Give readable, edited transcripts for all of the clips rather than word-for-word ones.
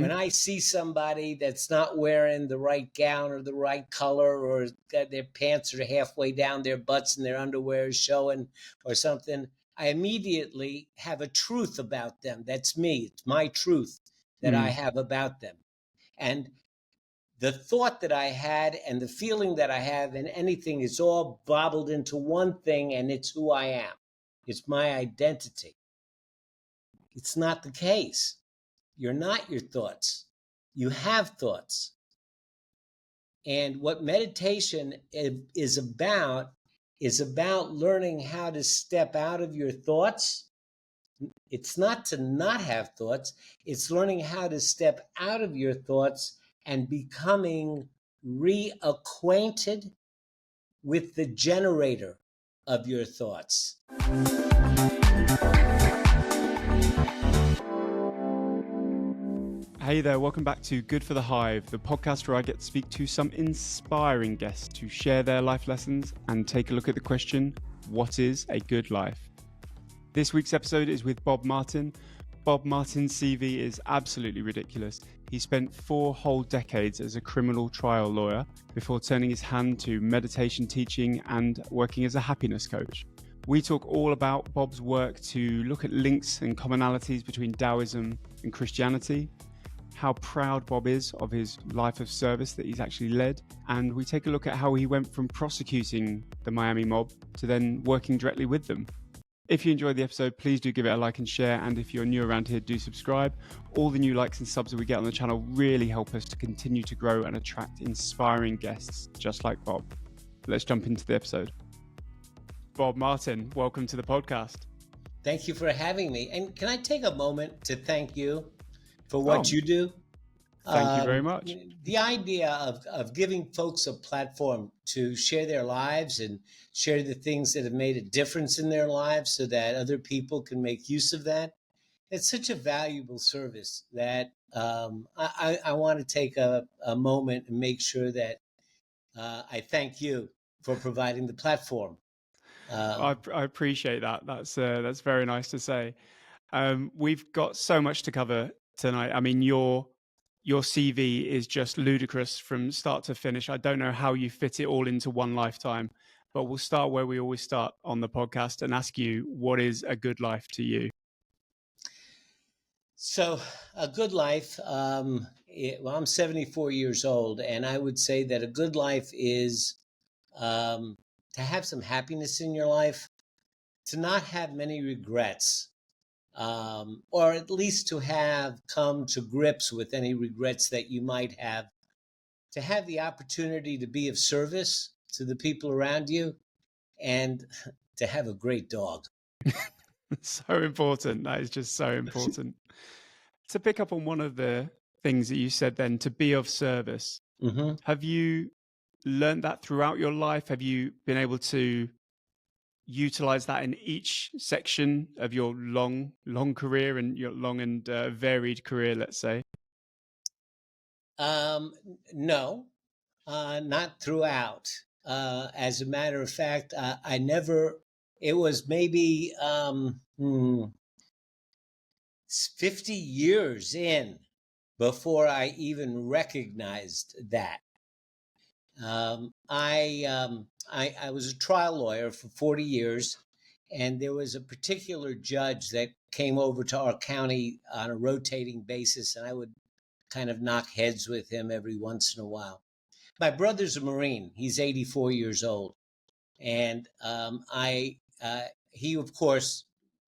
When I see somebody that's not wearing the right gown or the right color, or got their pants are halfway down their butts and their underwear is showing or something, I immediately have a truth about them. That's me. It's my truth that I have about them. And the thought that I had and the feeling that I have in anything is all bobbled into one thing, and it's who I am. It's my identity. It's not the case. You're not your thoughts. You have thoughts. And what meditation is about learning how to step out of your thoughts. It's not to not have thoughts. It's learning how to step out of your thoughts and becoming reacquainted with the generator of your thoughts. Hey there, welcome back to Good for the Hive, the podcast where I get to speak to some inspiring guests to share their life lessons and take a look at the question, what is a good life? This week's episode is with Bob Martin. Bob Martin's CV is absolutely ridiculous. He spent 4 whole decades as a criminal trial lawyer before turning his hand to meditation teaching and working as a happiness coach. We talk all about Bob's work to look at links and commonalities between Daoism and Christianity, how proud Bob is of his life of service that he's actually led, and we take a look at how he went from prosecuting the Miami mob to then working directly with them. If you enjoyed the episode, please do give it a like and share, and if you're new around here, do subscribe. All the new likes and subs that we get on the channel really help us to continue to grow and attract inspiring guests just like Bob. Let's jump into the episode. Bob Martin, welcome to the podcast. Thank you for having me. And can I take a moment to thank you for what you do? Thank you very much. The idea of giving folks a platform to share their lives and share the things that have made a difference in their lives so that other people can make use of that. It's such a valuable service that I want to take a moment and make sure that I thank you for providing the platform. I appreciate that. That's very nice to say. We've got so much to cover tonight. I mean, your CV is just ludicrous from start to finish. I don't know how you fit it all into one lifetime, but we'll start where we always start on the podcast and ask you, what is a good life to you? So a good life, I'm 74 years old, and I would say that a good life is to have some happiness in your life, to not have many regrets, or at least to have come to grips with any regrets that you might have, to have the opportunity to be of service to the people around you, and to have a great dog. So important. That is just so important. To pick up on one of the things that you said then, to be of service. Mm-hmm. Have you learned that throughout your life? Have you been able to utilize that in each section of your long career and your long and varied career, let's say? No, not throughout. As a matter of fact, I never, it was maybe 50 years in before I even recognized that. I was a trial lawyer for 40 years, and there was a particular judge that came over to our county on a rotating basis, and I would kind of knock heads with him every once in a while. My brother's a Marine. He's 84 years old. And he, of course,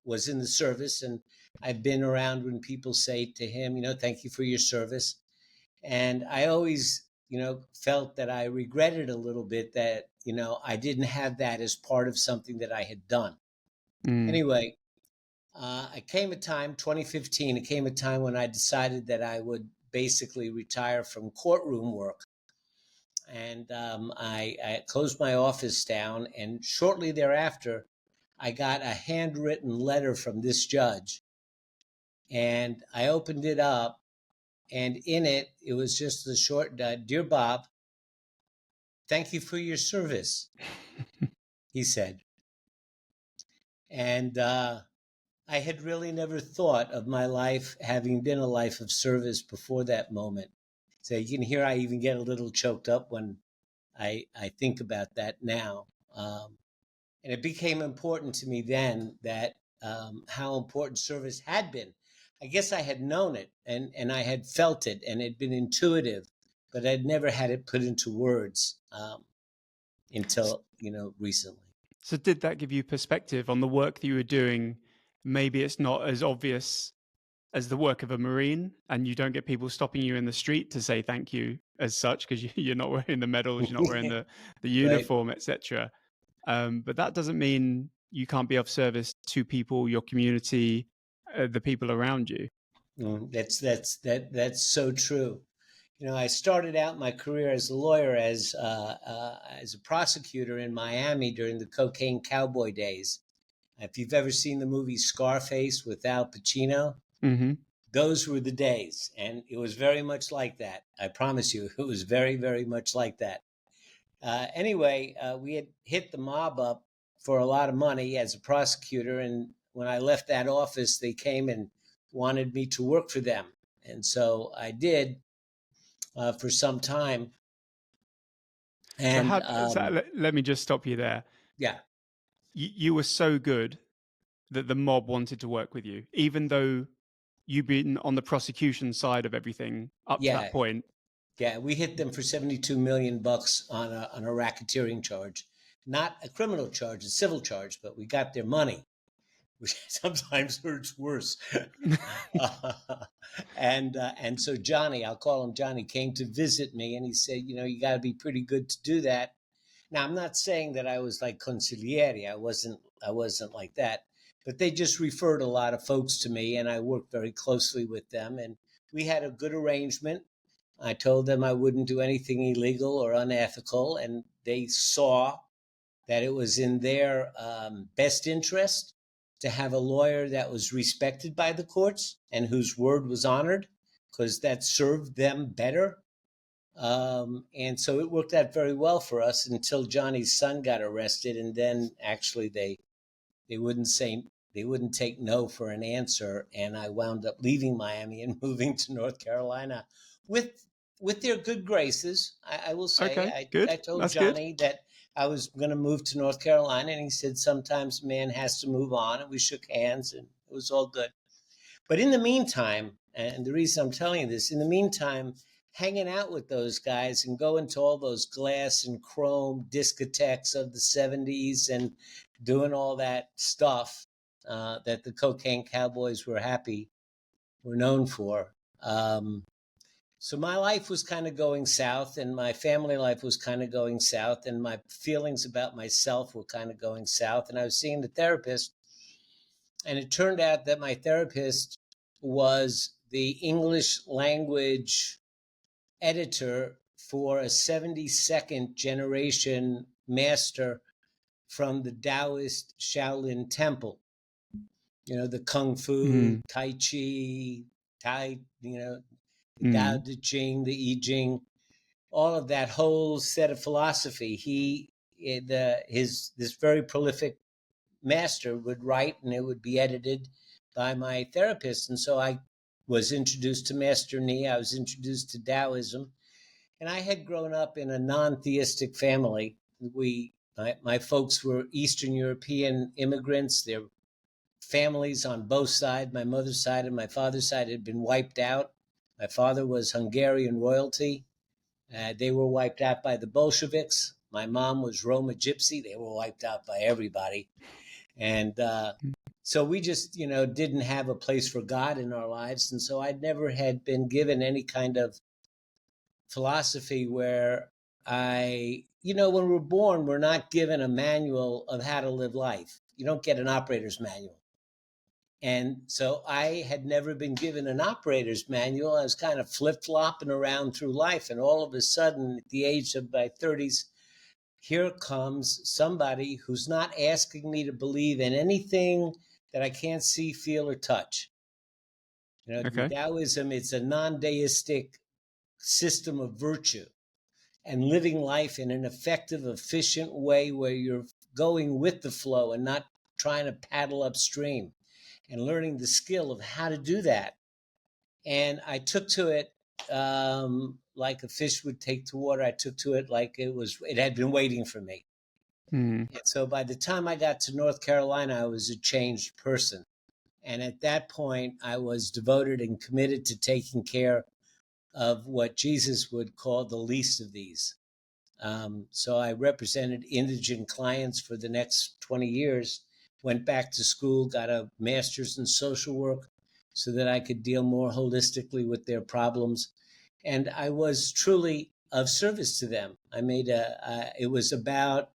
was in the service, and I've been around when people say to him, thank you for your service. And I always felt that I regretted a little bit that, I didn't have that as part of something that I had done. Anyway, it came a time, 2015, it came a time when I decided that I would basically retire from courtroom work. And I closed my office down, and shortly thereafter, I got a handwritten letter from this judge. And I opened it up, and in it, it was just the short, "Dear Bob, thank you for your service," he said. And I I had really never thought of my life having been a life of service before that moment. So you can hear I even get a little choked up when I think about that now. And it became important to me then that how important service had been. I guess I had known it and I had felt it and it had been intuitive, but I'd never had it put into words until, recently. So did that give you perspective on the work that you were doing? Maybe it's not as obvious as the work of a Marine, and you don't get people stopping you in the street to say thank you as such, because you're not wearing the medals, you're not wearing the Right. uniform, etc. But that doesn't mean you can't be of service to people, your community, the people around you. That's so true. I started out my career as a lawyer as a prosecutor in Miami during the cocaine cowboy days. If you've ever seen the movie Scarface with Al Pacino, Mm-hmm. those were the days, and it was very much like that. I promise you, it was very, very much like that. Anyway, we had hit the mob up for a lot of money as a prosecutor, and when I left that office, they came and wanted me to work for them, and so I did for some time. So, And let me just stop you there. yeah, You were so good that the mob wanted to work with you, even though you've been on the prosecution side of everything up to yeah, that point. yeah. We hit them for $72 million on a racketeering charge, not a criminal charge, a civil charge, but we got their money, which sometimes hurts worse. And so Johnny, I'll call him Johnny, came to visit me, and he said, you got to be pretty good to do that. Now, I'm not saying that I was like consigliere. I wasn't like that, but they just referred a lot of folks to me, and I worked very closely with them, and we had a good arrangement. I told them I wouldn't do anything illegal or unethical, and they saw that it was in their best interest to have a lawyer that was respected by the courts and whose word was honored, because that served them better. And so it worked out very well for us until Johnny's son got arrested, and then actually they wouldn't say they wouldn't take no for an answer, and I wound up leaving Miami and moving to North Carolina with their good graces. I will say Okay, good. I told That's good. Johnny that I was going to move to North Carolina, and he said sometimes man has to move on, and we shook hands, and it was all good. But in the meantime, and the reason I'm telling you this, in the meantime, hanging out with those guys and going to all those glass and chrome discotheques of the 70s and doing all that stuff that the cocaine cowboys were known for. So my life was kind of going south, and my family life was kind of going south, and my feelings about myself were kind of going south. And I was seeing the therapist, and it turned out that my therapist was the English language editor for a 72nd generation master from the Taoist Shaolin Temple. The Kung Fu, Tai Chi, the Tao Te Ching, the I Ching, all of that whole set of philosophy. This very prolific master would write, and it would be edited by my therapist. And so I was introduced to Master Ni. I was introduced to Daoism, and I had grown up in a non-theistic family. My folks were Eastern European immigrants. Their families on both sides, my mother's side and my father's side, had been wiped out. My father was Hungarian royalty. They were wiped out by the Bolsheviks. My mom was Roma Gypsy. They were wiped out by everybody. And so we just, didn't have a place for God in our lives. And so I'd never had been given any kind of philosophy where when we're born, we're not given a manual of how to live life. You don't get an operator's manual. And so I had never been given an operator's manual. I was kind of flip-flopping around through life. And all of a sudden, at the age of my 30s, here comes somebody who's not asking me to believe in anything that I can't see, feel, or touch. Okay. Taoism, it's a non-deistic system of virtue and living life in an effective, efficient way where you're going with the flow and not trying to paddle upstream. and learning the skill of how to do that. And I took to it like a fish would take to water. I took to it like it had been waiting for me. Mm. And so by the time I got to North Carolina, I was a changed person. And at that point, I was devoted and committed to taking care of what Jesus would call the least of these. So I represented indigent clients for the next 20 years, went back to school, got a master's in social work so that I could deal more holistically with their problems. And I was truly of service to them. It was about,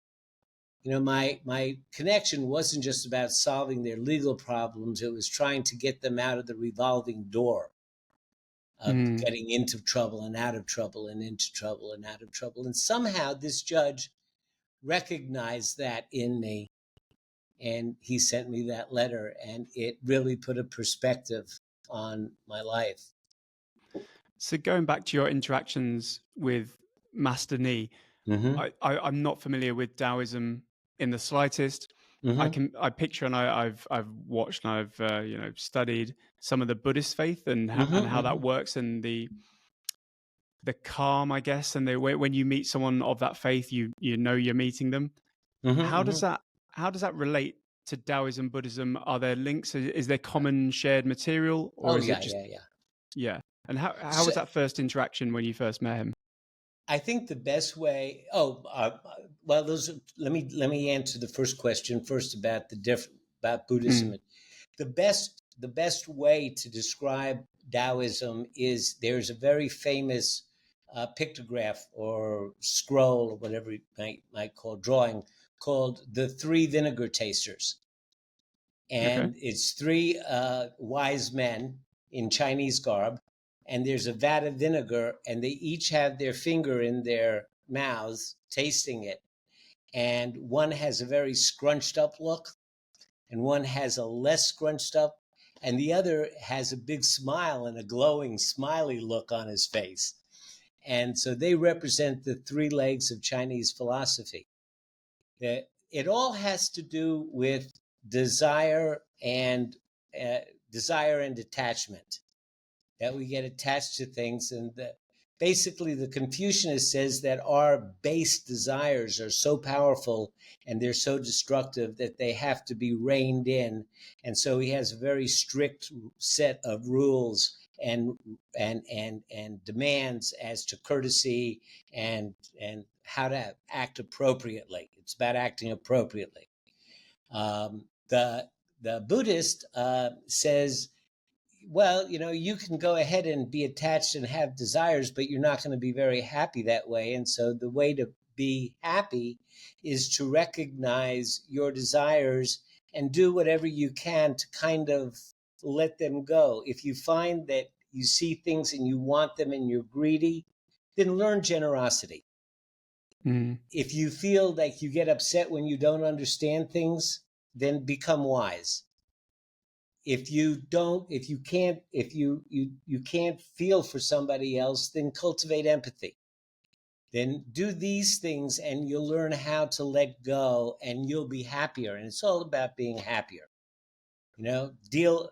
my connection wasn't just about solving their legal problems. It was trying to get them out of the revolving door of Mm. getting into trouble and out of trouble and into trouble and out of trouble. And somehow this judge recognized that in me, and he sent me that letter, and it really put a perspective on my life. So going back to your interactions with Master Ni, Mm-hmm. I'm not familiar with Taoism in the slightest. Mm-hmm. I picture and I've watched and I've studied some of the Buddhist faith and Mm-hmm. how that Mm-hmm. works, and the calm, I guess, and when you meet someone of that faith, you know you're meeting them. Mm-hmm. How Mm-hmm. does that relate to Taoism, Buddhism? Are there links? Is there common shared material, or Oh is it yeah, just yeah, yeah. yeah? And how So was that first interaction when you first met him? I think the best way. Well, let me answer the first question first about about Buddhism. Mm. The best way to describe Taoism is there's a very famous pictograph or scroll or whatever you might call drawing called the Three Vinegar Tasters, Okay. and it's three wise men in Chinese garb, and there's a vat of vinegar, and they each have their finger in their mouths tasting it, and one has a very scrunched up look, and one has a less scrunched up, and the other has a big smile and a glowing, smiley look on his face. And so they represent the three legs of Chinese philosophy. It all has to do with desire and uh, desire and attachment. That we get attached to things, and basically the Confucianist says that our base desires are so powerful and they're so destructive that they have to be reined in, and so he has a very strict set of rules and demands as to courtesy and how to act appropriately. It's about acting appropriately. The Buddhist says, well, you can go ahead and be attached and have desires, but you're not going to be very happy that way. And so the way to be happy is to recognize your desires and do whatever you can to kind of let them go. If you find that you see things and you want them and you're greedy, then learn generosity. Mm. If you feel like you get upset when you don't understand things, then become wise. If you can't feel for somebody else, then cultivate empathy. Then do these things and you'll learn how to let go and you'll be happier. And it's all about being happier. Deal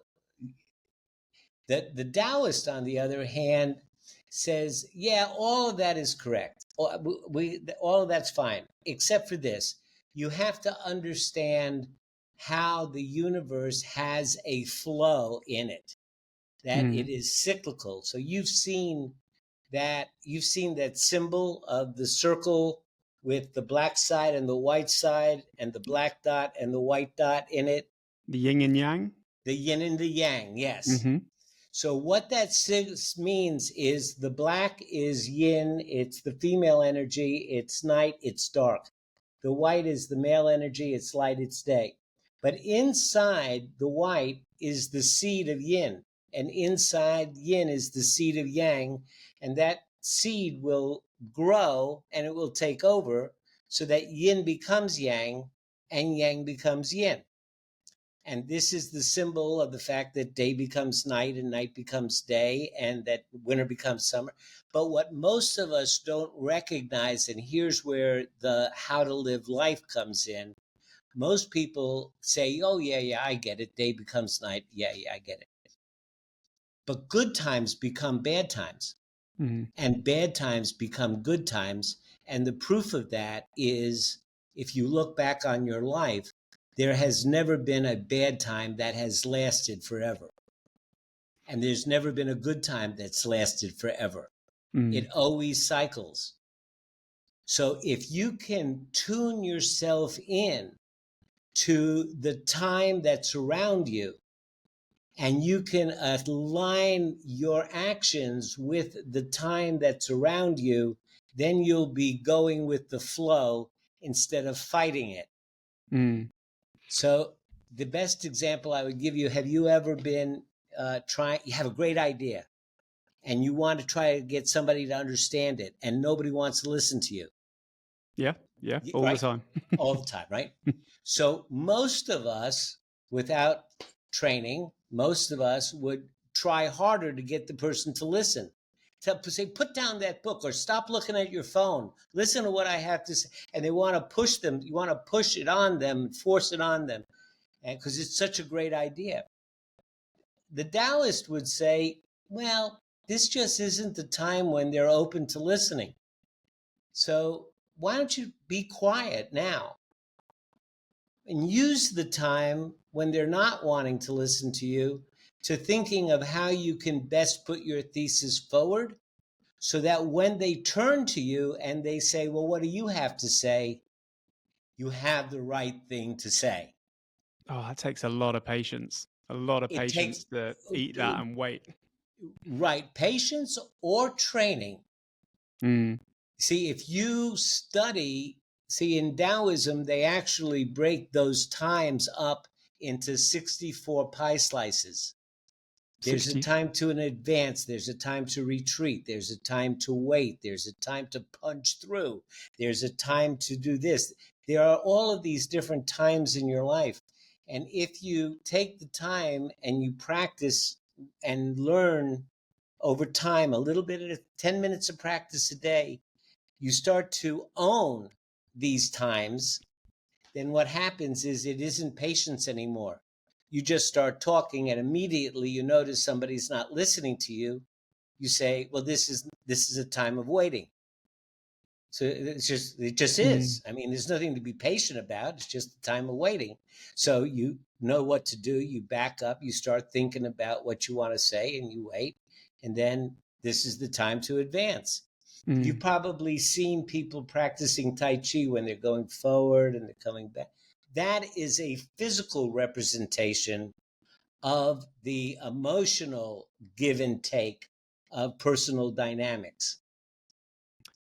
that the Taoist, on the other hand, says, yeah, all of that is correct. All of that's fine, except for this. You have to understand how the universe has a flow in it, that Mm. it is cyclical. So you've seen that symbol of the circle with the black side and the white side and the black dot and the white dot in it. The yin and yang. The yin and the yang, yes. Mm-hmm. So what that means is the black is yin, it's the female energy, it's night, it's dark. The white is the male energy, it's light, it's day. But inside the white is the seed of yin, and inside yin is the seed of yang, and that seed will grow and it will take over so that yin becomes yang and yang becomes yin. And this is the symbol of the fact that day becomes night and night becomes day and that winter becomes summer. But what most of us don't recognize, and here's where the how to live life comes in, Most people say, oh, yeah, I get it. Day becomes night. Yeah, I get it. But good times become bad times, and bad times become good times. And the proof of that is, if you look back on your life, there has never been a bad time that has lasted forever. And there's never been a good time that's lasted forever. It always cycles. So if you can tune yourself in to the time that's around you, and you can align your actions with the time that's around you, then you'll be going with the flow instead of fighting it. So the best example I would give you, have you ever been you have a great idea and you want to try to get somebody to understand it and nobody wants to listen to you? Yeah, all Right? the time. All the time, right? So most of us, without training, most of us would try harder to get the person to listen. To say, put down that book, or stop looking at your phone. Listen to what I have to say. And they want to push them. You want to push it on them, force it on them, and because it's such a great idea. The Taoist would say, well, this just isn't the time when they're open to listening. So why don't you be quiet now and use the time when they're not wanting to listen to you to thinking of how you can best put your thesis forward, so that when they turn to you and they say, well, what do you have to say? You have the right thing to say. Oh, that takes a lot of patience. A lot of It takes patience to eat that and wait. right patience or training. See, if you in Taoism, they actually break those times up into 64 pie slices. There's a 60. time to advance. There's a time to retreat. There's a time to wait. There's a time to punch through. There's a time to do this. There are all of these different times in your life. And if you take the time and you practice and learn over time, a little bit at 10 minutes of practice a day, you start to own these times. Then what happens is it isn't patience anymore. You just start talking, and immediately you notice somebody's not listening to you. You say, well, this is a time of waiting. So it just is. I mean, there's nothing to be patient about. It's just the time of waiting. So you know what to do. You back up, you start thinking about what you want to say, and you wait. And then this is the time to advance. You've probably seen people practicing Tai Chi when they're going forward and they're coming back. That is a physical representation of the emotional give and take of personal dynamics.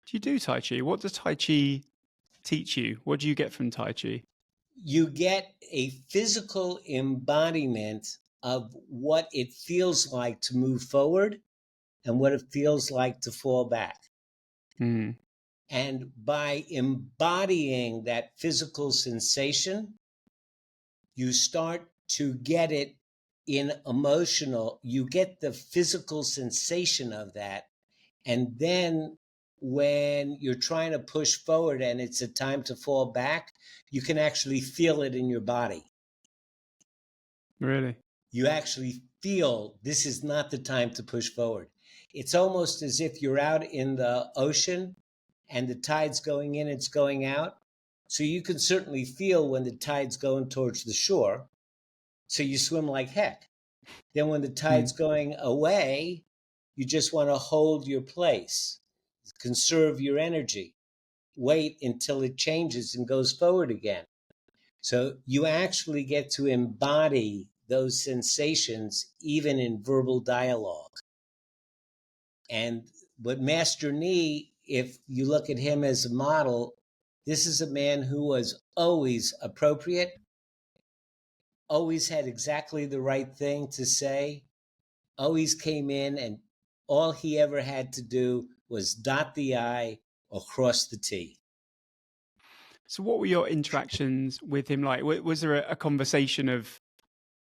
Do you do Tai Chi? What does Tai Chi teach you? What do you get from Tai Chi? You get a physical embodiment of what it feels like to move forward and what it feels like to fall back. And by embodying that physical sensation, you start to get it in emotional, you get the physical sensation of that. And then when you're trying to push forward and it's a time to fall back, you can actually feel it in your body. Really? You actually feel this is not the time to push forward. It's almost as if you're out in the ocean and the tide's going in, it's going out. So you can certainly feel when the tide's going towards the shore. So you swim like heck. Then when the tide's going away, you just want to hold your place, conserve your energy, wait until it changes and goes forward again. So you actually get to embody those sensations even in verbal dialogue. And what Master Ni, if you look at him as a model, this is a man who was always appropriate, always had exactly the right thing to say, always came in, and all he ever had to do was dot the I or cross the T. So what were your interactions with him like? Was there a conversation of,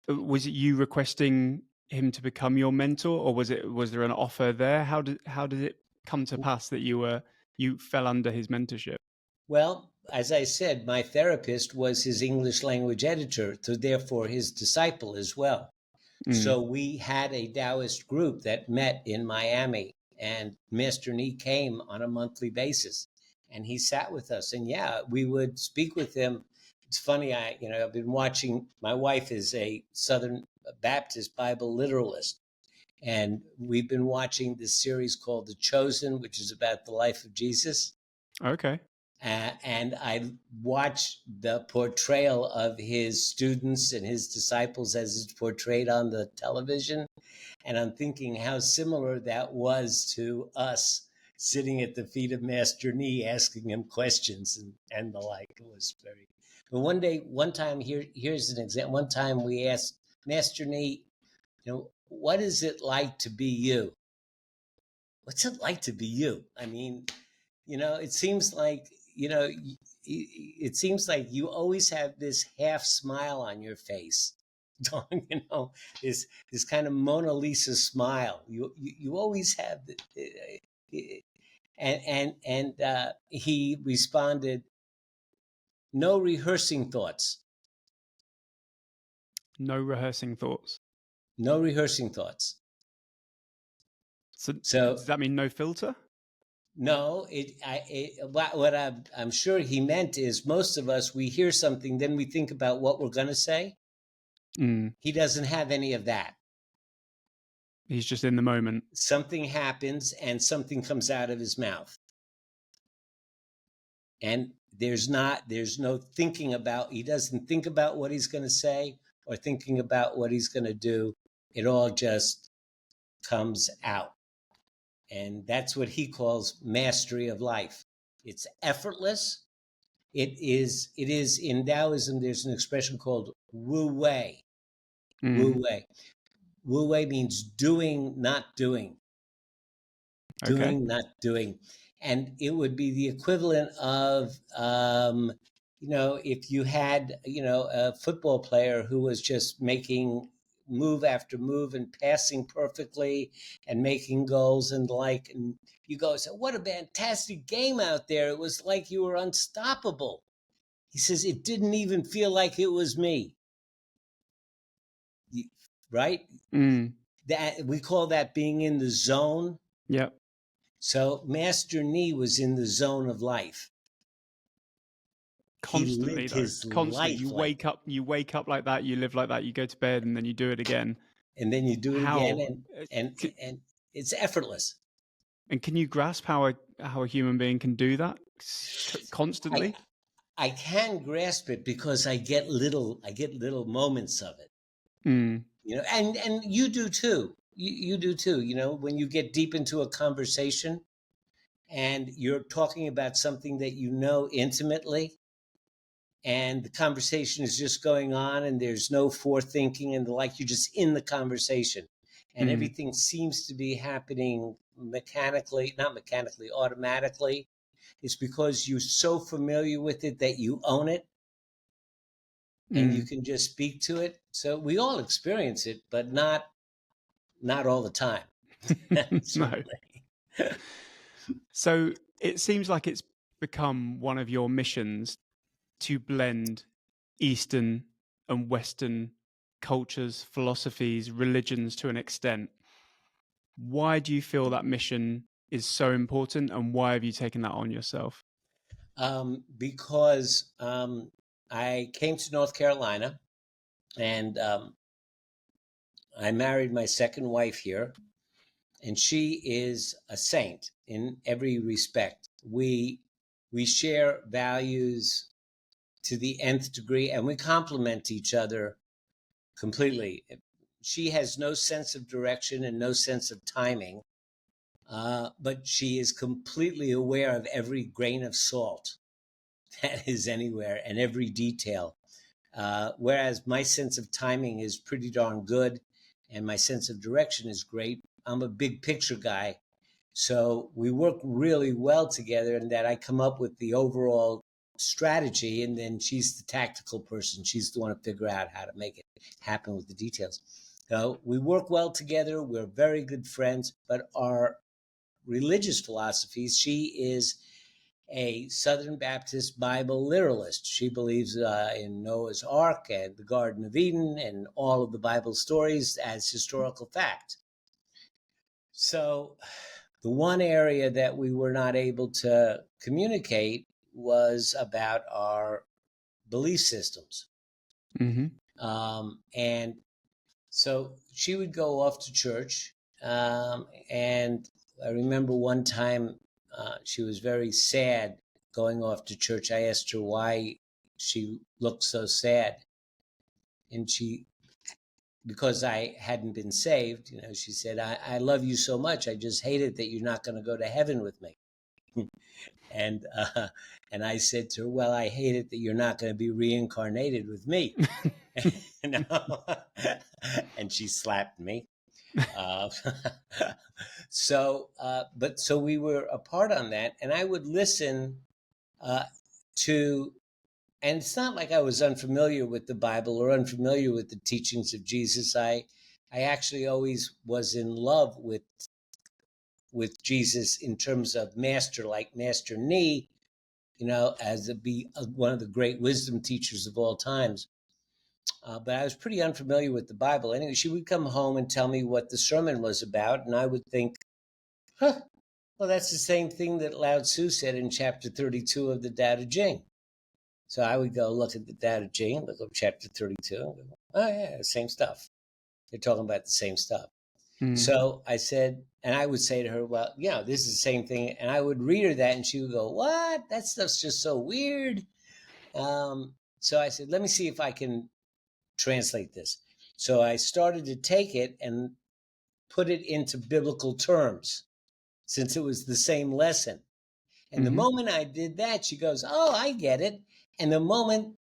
was it you requesting him to become your mentor, or was there an offer there? How did it come to pass that you fell under his mentorship? Well, as I said, my therapist was his English language editor, so therefore his disciple as well. Mm. So we had a Taoist group that met in Miami, and Master Nee came on a monthly basis, and he sat with us. And yeah, we would speak with him. It's funny, I've been watching. My wife is a Southern Baptist Bible literalist, and we've been watching this series called The Chosen, which is about the life of Jesus. Okay. And I watch the portrayal of his students and his disciples as it's portrayed on the television. And I'm thinking how similar that was to us sitting at the feet of Master Nee, asking him questions and the like. It was very. But one time, here's an example. One time we asked Master Nee, what is it like to be you? What's it like to be you? I mean, it seems like, it seems like you always have this half smile on your face. you know, this kind of Mona Lisa smile. You always have, and he responded, no rehearsing thoughts, No rehearsing thoughts. no rehearsing thoughts. So So does that mean no filter? no, what I'm sure he meant is most of us, we hear something, then we think about what we're going to say. Mm. He doesn't have any of that. He's just in the moment. Something happens and something comes out of his mouth. And there's no thinking about, he doesn't think about what he's going to say or thinking about what he's going to do. It all just comes out. And that's what he calls mastery of life. It's effortless. It is in Taoism, there's an expression called wu wei. Wu wei. Wu wei means doing, not doing. Okay. Doing, not doing. And it would be the equivalent of, if you had, a football player who was just making move after move and passing perfectly and making goals and the like. And you go, so what a fantastic game out there. It was like you were unstoppable. He says, it didn't even feel like it was me. Right? Mm. That we call that being in the zone. Yep. So Master Nee was in the zone of life. He Constantly lived though. his Constantly. life You like, wake up like that, you live like that, you go to bed and then you do it again. and then you do it again, How? and it's effortless. And can you grasp how a human being can do that constantly? I can grasp it because I get little moments of it. Mm. And you do too. You do too. When you get deep into a conversation and you're talking about something that you know intimately, and the conversation is just going on and there's no forethinking and the like, you're just in the conversation and everything seems to be happening automatically. It's because you're so familiar with it that you own it and you can just speak to it. So we all experience it, but not all the time. No. So it seems like it's become one of your missions to blend Eastern and Western cultures, philosophies, religions to an extent. Why do you feel that mission is so important, and why have you taken that on yourself? Because I came to North Carolina and I married my second wife here, and she is a saint in every respect. We share values to the nth degree, and we complement each other completely. She has no sense of direction and no sense of timing, but she is completely aware of every grain of salt that is anywhere and every detail. Whereas my sense of timing is pretty darn good and my sense of direction is great. I'm a big picture guy. So we work really well together in that I come up with the overall strategy and then she's the tactical person. She's the one to figure out how to make it happen with the details. So we work well together. We're very good friends, but our religious philosophies, she is a Southern Baptist Bible literalist. She believes in Noah's Ark and the Garden of Eden and all of the Bible stories as historical fact. So the one area that we were not able to communicate was about our belief systems. And so she would go off to church. And I remember one time she was very sad going off to church. I asked her why she looked so sad. And because I hadn't been saved, she said, I love you so much. I just hate it that you're not going to go to heaven with me. And I said to her, well, I hate it that you're not going to be reincarnated with me. And she slapped me. So we were apart on that, and I would listen to, and it's not like I was unfamiliar with the Bible or unfamiliar with the teachings of Jesus. I actually always was in love with Jesus in terms of master, like Master Nee, as one of the great wisdom teachers of all times. But I was pretty unfamiliar with the Bible. Anyway, she would come home and tell me what the sermon was about, and I would think, well, that's the same thing that Lao Tzu said in chapter 32 of the Tao Te Ching. So I would go look at the Tao Te Ching, look up chapter 32, and go, oh yeah, same stuff. They're talking about the same stuff. So I said, and I would say to her, well, this is the same thing. And I would read her that, and she would go, what? That stuff's just so weird. So I said, let me see if I can translate this. So I started to take it and put it into biblical terms, since it was the same lesson. And the moment I did that, she goes, oh, I get it. And the moment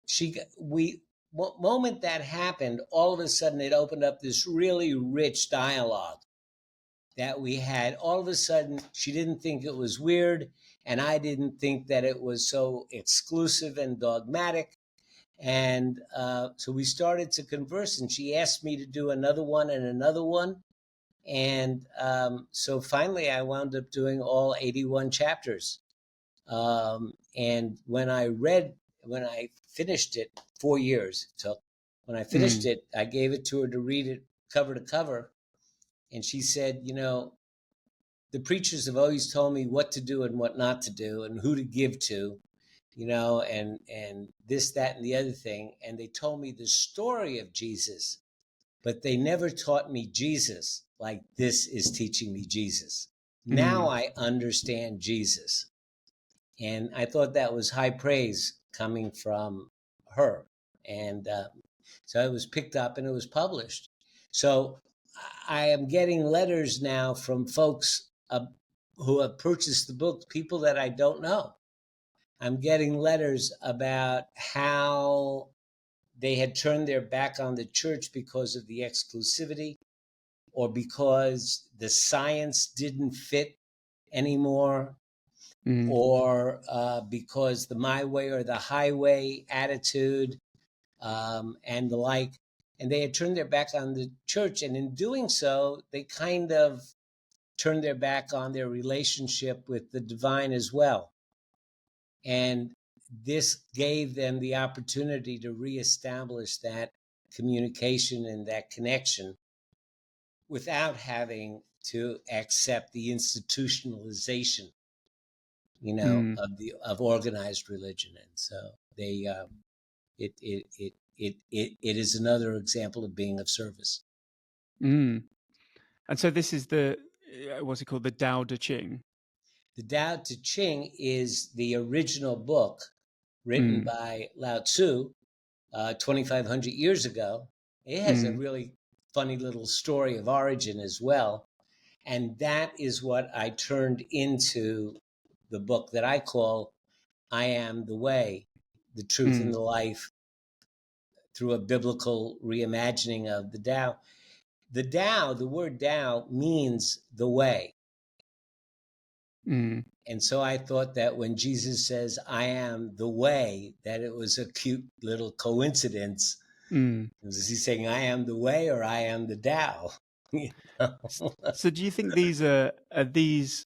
moment that happened, all of a sudden it opened up this really rich dialogue that we had. All of a sudden, she didn't think it was weird, and I didn't think that it was so exclusive and dogmatic. And so we started to converse, and she asked me to do another one and another one. And so finally, I wound up doing all 81 chapters. And when I finished it, 4 years it took. When I finished it, I gave it to her to read it cover to cover. And she said, the preachers have always told me what to do and what not to do and who to give to, and this, that, and the other thing. And they told me the story of Jesus, but they never taught me Jesus like this is teaching me Jesus. Now I understand Jesus. And I thought that was high praise coming from her. And so it was picked up and it was published. So I am getting letters now from folks who have purchased the book, people that I don't know. I'm getting letters about how they had turned their back on the church because of the exclusivity, or because the science didn't fit anymore, or because the my way or the highway attitude and the like. And they had turned their back on the church. And in doing so, they kind of turned their back on their relationship with the divine as well. And this gave them the opportunity to reestablish that communication and that connection without having to accept the institutionalization, of organized religion. And so they it is another example of being of service. And so this is the what's it called, the Tao Te Ching? The Tao Te Ching is the original book written by Lao Tzu 2,500 years ago. It has a really funny little story of origin as well. And that is what I turned into the book that I call I Am the Way, the Truth and the Life, through a biblical reimagining of the Tao. The Tao, the word Tao, means the way. And so I thought that when Jesus says, I am the way, that it was a cute little coincidence. Was he saying, I am the way, or I am the Tao? So do you think these are these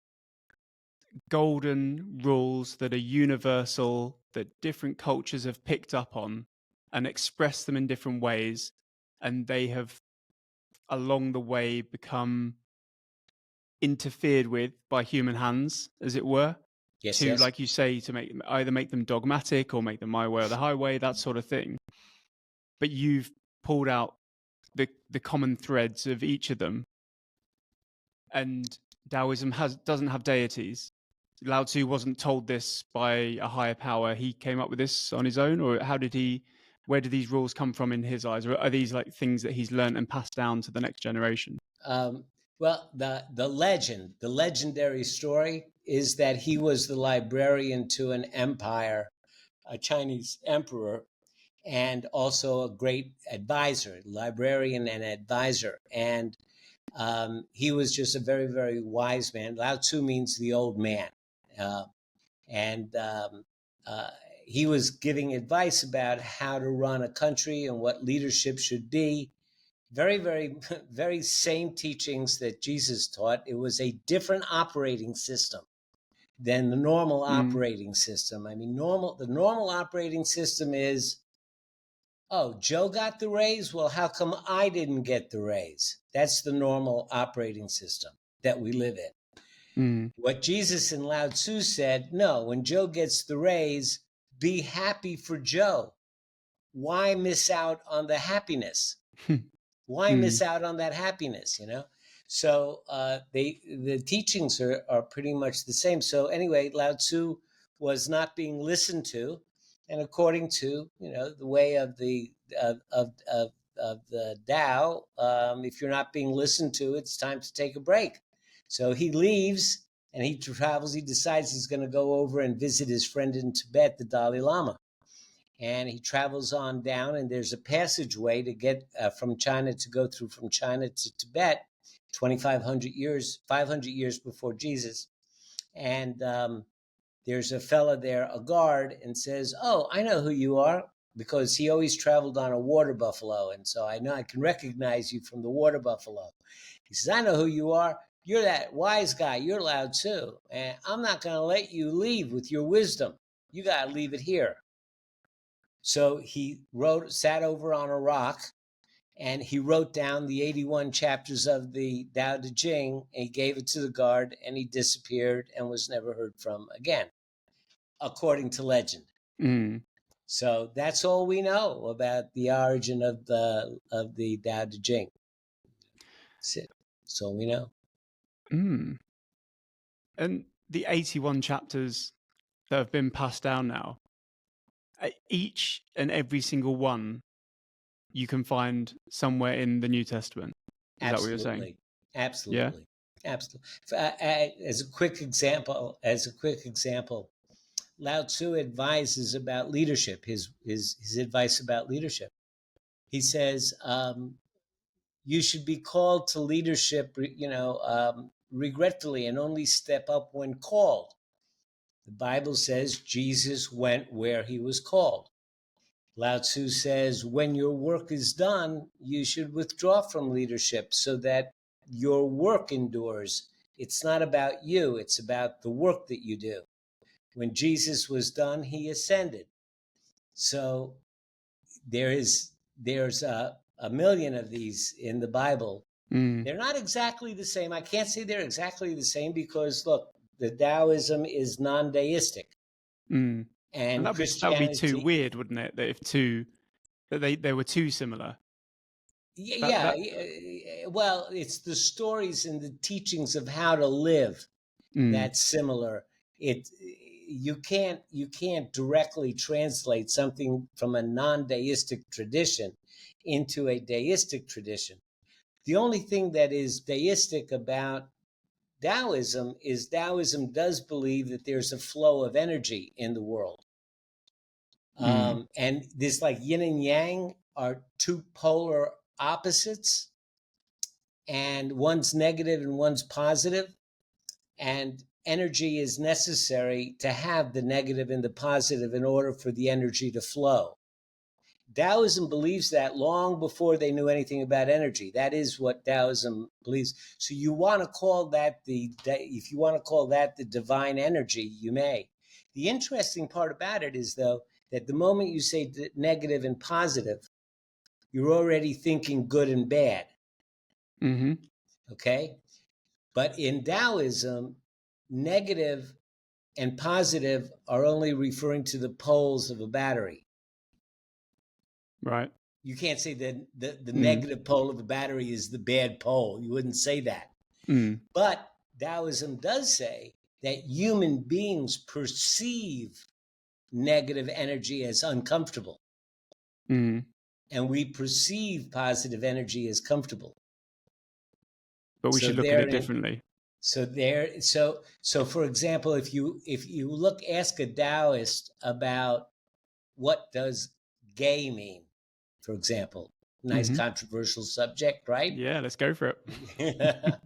golden rules that are universal, that different cultures have picked up on and expressed them in different ways, and they have along the way become interfered with by human hands, as it were, Yes, to, yes. like you say, to make them dogmatic or make them my way or the highway, that sort of thing. But you've pulled out the common threads of each of them, and Taoism doesn't have deities. Lao Tzu wasn't told this by a higher power. He came up with this on his own, or where did these rules come from in his eyes? Or are these like things that he's learned and passed down to the next generation? Well, the legendary story is that he was the librarian to an empire, a Chinese emperor, and also a great advisor, librarian and advisor. And he was just a very, very wise man. Lao Tzu means the old man. Uh, and he was giving advice about how to run a country and what leadership should be. Very, very, very same teachings that Jesus taught. It was a different operating system than the normal operating system. I mean, the normal operating system is, oh, Joe got the raise? Well, how come I didn't get the raise? That's the normal operating system that we live in. What Jesus and Lao Tzu said, no, when Joe gets the raise, be happy for Joe. Why miss out on the happiness? Why miss out on that happiness, you know? So the teachings are pretty much the same. So anyway, Lao Tzu was not being listened to, and according to the way of the Tao, if you're not being listened to, it's time to take a break. So he leaves and he travels. He decides he's going to go over and visit his friend in Tibet, the Dalai Lama. And he travels on down, and there's a passageway to get from China, to go through from China to Tibet, 2,500 years, 500 years before Jesus. And there's a fella there, a guard, and says, oh, I know who you are, because he always traveled on a water buffalo. And so I know I can recognize you from the water buffalo. He says, I know who you are. You're that wise guy. You're Lao Tzu. And I'm not going to let you leave with your wisdom. You got to leave it here. So he sat over on a rock, and he wrote down the 81 chapters of the Tao Te Ching, and he gave it to the guard, and he disappeared and was never heard from again, according to legend. So that's all we know about the origin of the Tao Te Ching. That's it. That's all we know. And the 81 chapters that have been passed down now, each and every single one you can find somewhere in the New Testament. Is that what you're saying? Absolutely. Yeah? Absolutely. As a quick example, Lao Tzu advises about leadership, his advice about leadership. He says, you should be called to leadership, regretfully, and only step up when called. The Bible says Jesus went where he was called. Lao Tzu says, when your work is done, you should withdraw from leadership so that your work endures. It's not about you, it's about the work that you do. When Jesus was done, he ascended. So there's a million of these in the Bible. They're not exactly the same. I can't say they're exactly the same because, look, the Daoism is non-deistic. And that would be too weird, wouldn't it? That they were too similar. Well, it's the stories and the teachings of how to live that's similar. You can't directly translate something from a non-deistic tradition into a deistic tradition. The only thing that is deistic about Taoism is Taoism does believe that there's a flow of energy in the world. And this, like yin and yang, are two polar opposites, and one's negative and one's positive, and energy is necessary to have the negative and the positive in order for the energy to flow. Taoism believes that long before they knew anything about energy. That is what Taoism believes. So you want to call that if you want to call that the divine energy, you may. The interesting part about it is, though, that the moment you say negative and positive, you're already thinking good and bad. Mm-hmm. Okay? But in Taoism, negative and positive are only referring to the poles of a battery. Right. You can't say that the negative pole of a battery is the bad pole. You wouldn't say that. But Taoism does say that human beings perceive negative energy as uncomfortable. And we perceive positive energy as comfortable. But we should look at it differently. So for example, if you ask a Taoist about what does gay mean, for example, nice controversial subject, right? Yeah, let's go for it.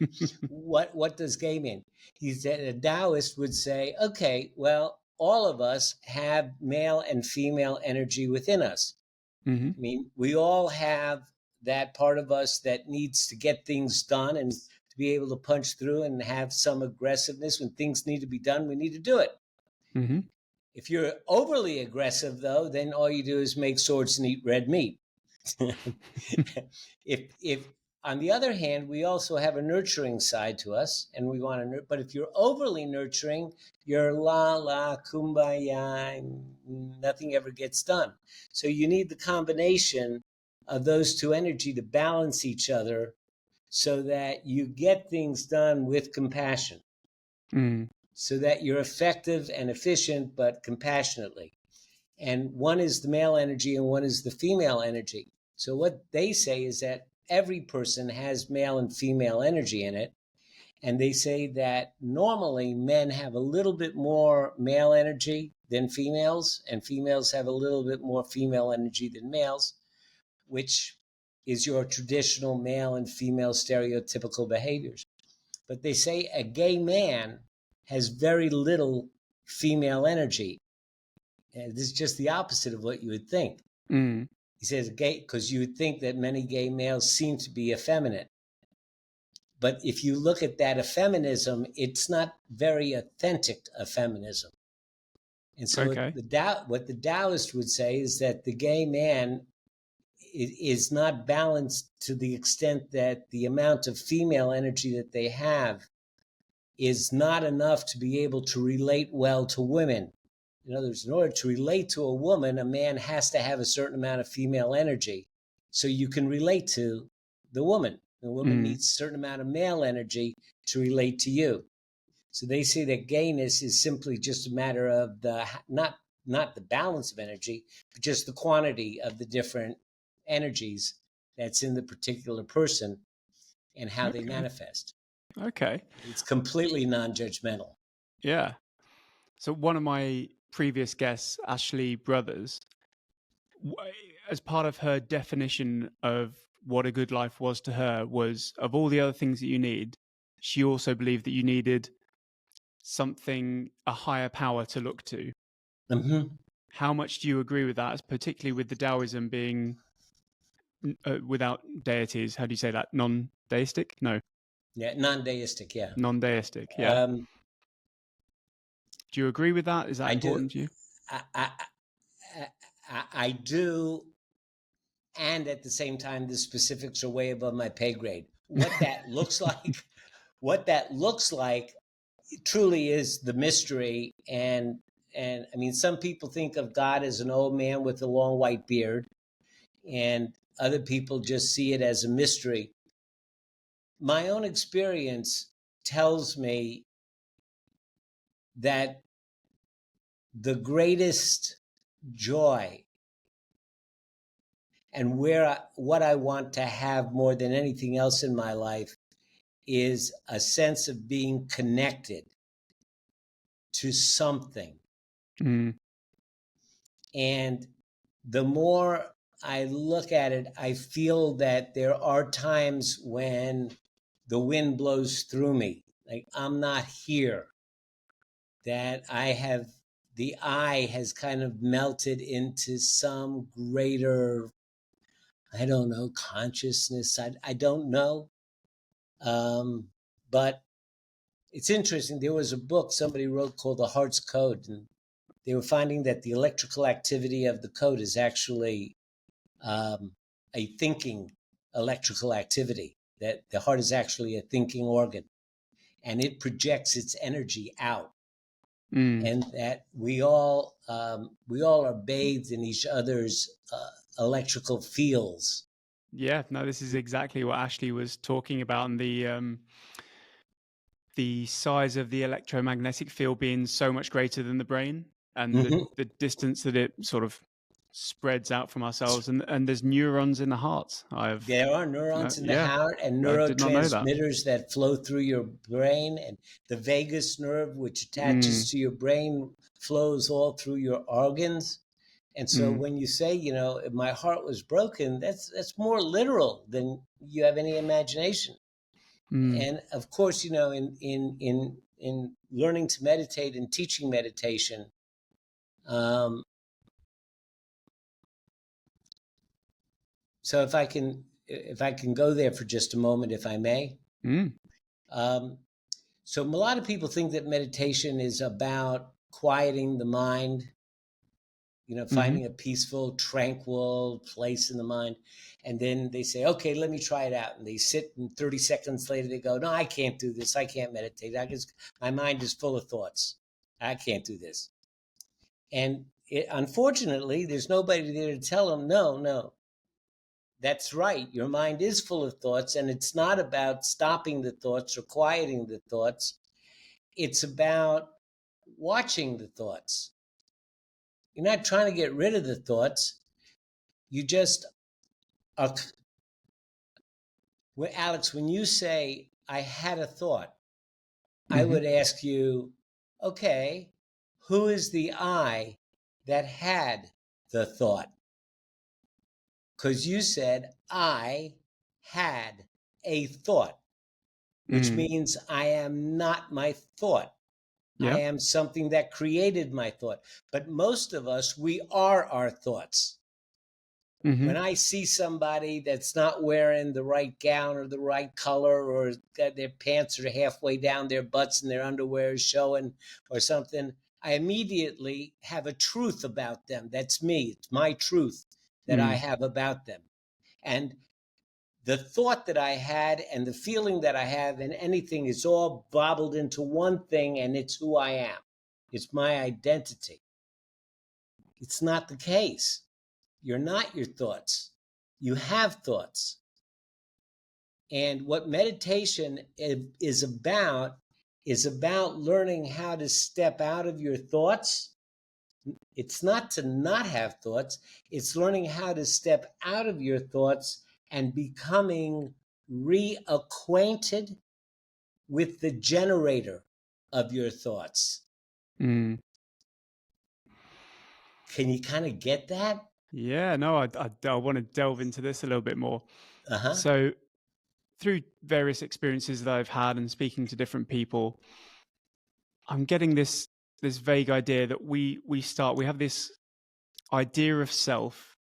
What does gay mean? A Taoist would say, okay, well, all of us have male and female energy within us. I mean, we all have that part of us that needs to get things done and to be able to punch through and have some aggressiveness. When things need to be done, we need to do it. If you're overly aggressive, though, then all you do is make swords and eat red meat. if on the other hand, we also have a nurturing side to us, and we want to. But if you're overly nurturing, you're la kumbaya, and nothing ever gets done. So you need the combination of those two energy to balance each other, so that you get things done with compassion, so that you're effective and efficient, but compassionately. And one is the male energy, and one is the female energy. So what they say is that every person has male and female energy in it. And they say that normally men have a little bit more male energy than females, and females have a little bit more female energy than males, which is your traditional male and female stereotypical behaviors. But they say a gay man has very little female energy. And this is just the opposite of what you would think. He says gay because you would think that many gay males seem to be effeminate. But if you look at that effeminism, it's not very authentic effeminism. And so what the Taoist would say is that the gay man is not balanced to the extent that the amount of female energy that they have is not enough to be able to relate well to women. In other words, in order to relate to a woman, a man has to have a certain amount of female energy so you can relate to the woman. The woman needs a certain amount of male energy to relate to you. So they say that gayness is simply just a matter of not the balance of energy, but just the quantity of the different energies that's in the particular person and how they manifest. Okay. It's completely non-judgmental. Yeah. So one of my previous guests, Ashley Brothers, as part of her definition of what a good life was to her was, of all the other things that you need, she also believed that you needed something, a higher power to look to. How much do you agree with that, particularly with the Taoism being without deities? How do you say that? Non-deistic? No. Yeah, non-deistic, yeah. Non-deistic, yeah. Do you agree with that? Is that important to you? I do, and at the same time, the specifics are way above my pay grade. What that looks like, truly is the mystery. And I mean, some people think of God as an old man with a long white beard, and other people just see it as a mystery. My own experience tells me that the greatest joy and what I want to have more than anything else in my life is a sense of being connected to something. And the more I look at it, I feel that there are times when the wind blows through me, like I'm not here, that I have the I has kind of melted into some greater, I don't know, consciousness. I don't know. But it's interesting. There was a book somebody wrote called The Heart's Code, and they were finding that the electrical activity of the code is actually a thinking electrical activity, that the heart is actually a thinking organ, and it projects its energy out. And that we all are bathed in each other's electrical fields. Yeah, no, this is exactly what Ashley was talking about, and the size of the electromagnetic field being so much greater than the brain, and the distance that it sort of spreads out from ourselves, and there's neurons in the heart. There are neurons in the Yeah, heart and I did not know that. neurotransmitters that flow through your brain, and the vagus nerve, which attaches to your brain, flows all through your organs. And so when you say, if my heart was broken, that's more literal than you have any imagination. And of course, in learning to meditate and teaching meditation, so if I can go there for just a moment, if I may. So a lot of people think that meditation is about quieting the mind, finding a peaceful, tranquil place in the mind. And then they say, okay, let me try it out. And they sit, and 30 seconds later, they go, no, I can't do this. I can't meditate. My mind is full of thoughts. I can't do this. And unfortunately, there's nobody there to tell them, no, that's right. Your mind is full of thoughts, and it's not about stopping the thoughts or quieting the thoughts. It's about watching the thoughts. You're not trying to get rid of the thoughts. You just are. Alex, when you say, I had a thought, I would ask you, okay, who is the I that had the thought? Because you said, I had a thought, which means I am not my thought. Yeah. I am something that created my thought. But most of us, we are our thoughts. When I see somebody that's not wearing the right gown or the right color, or their pants are halfway down their butts and their underwear is showing or something, I immediately have a truth about them. That's me. It's my truth that I have about them. And the thought that I had and the feeling that I have in anything is all bobbled into one thing, and it's who I am. It's my identity. It's not the case. You're not your thoughts. You have thoughts. And what meditation is about learning how to step out of your thoughts. It's not to not have thoughts. It's learning how to step out of your thoughts and becoming reacquainted with the generator of your thoughts. Can you kind of get that? Yeah, no, I want to delve into this a little bit more. Uh-huh. So through various experiences that I've had and speaking to different people, I'm getting this vague idea that we have this idea of self,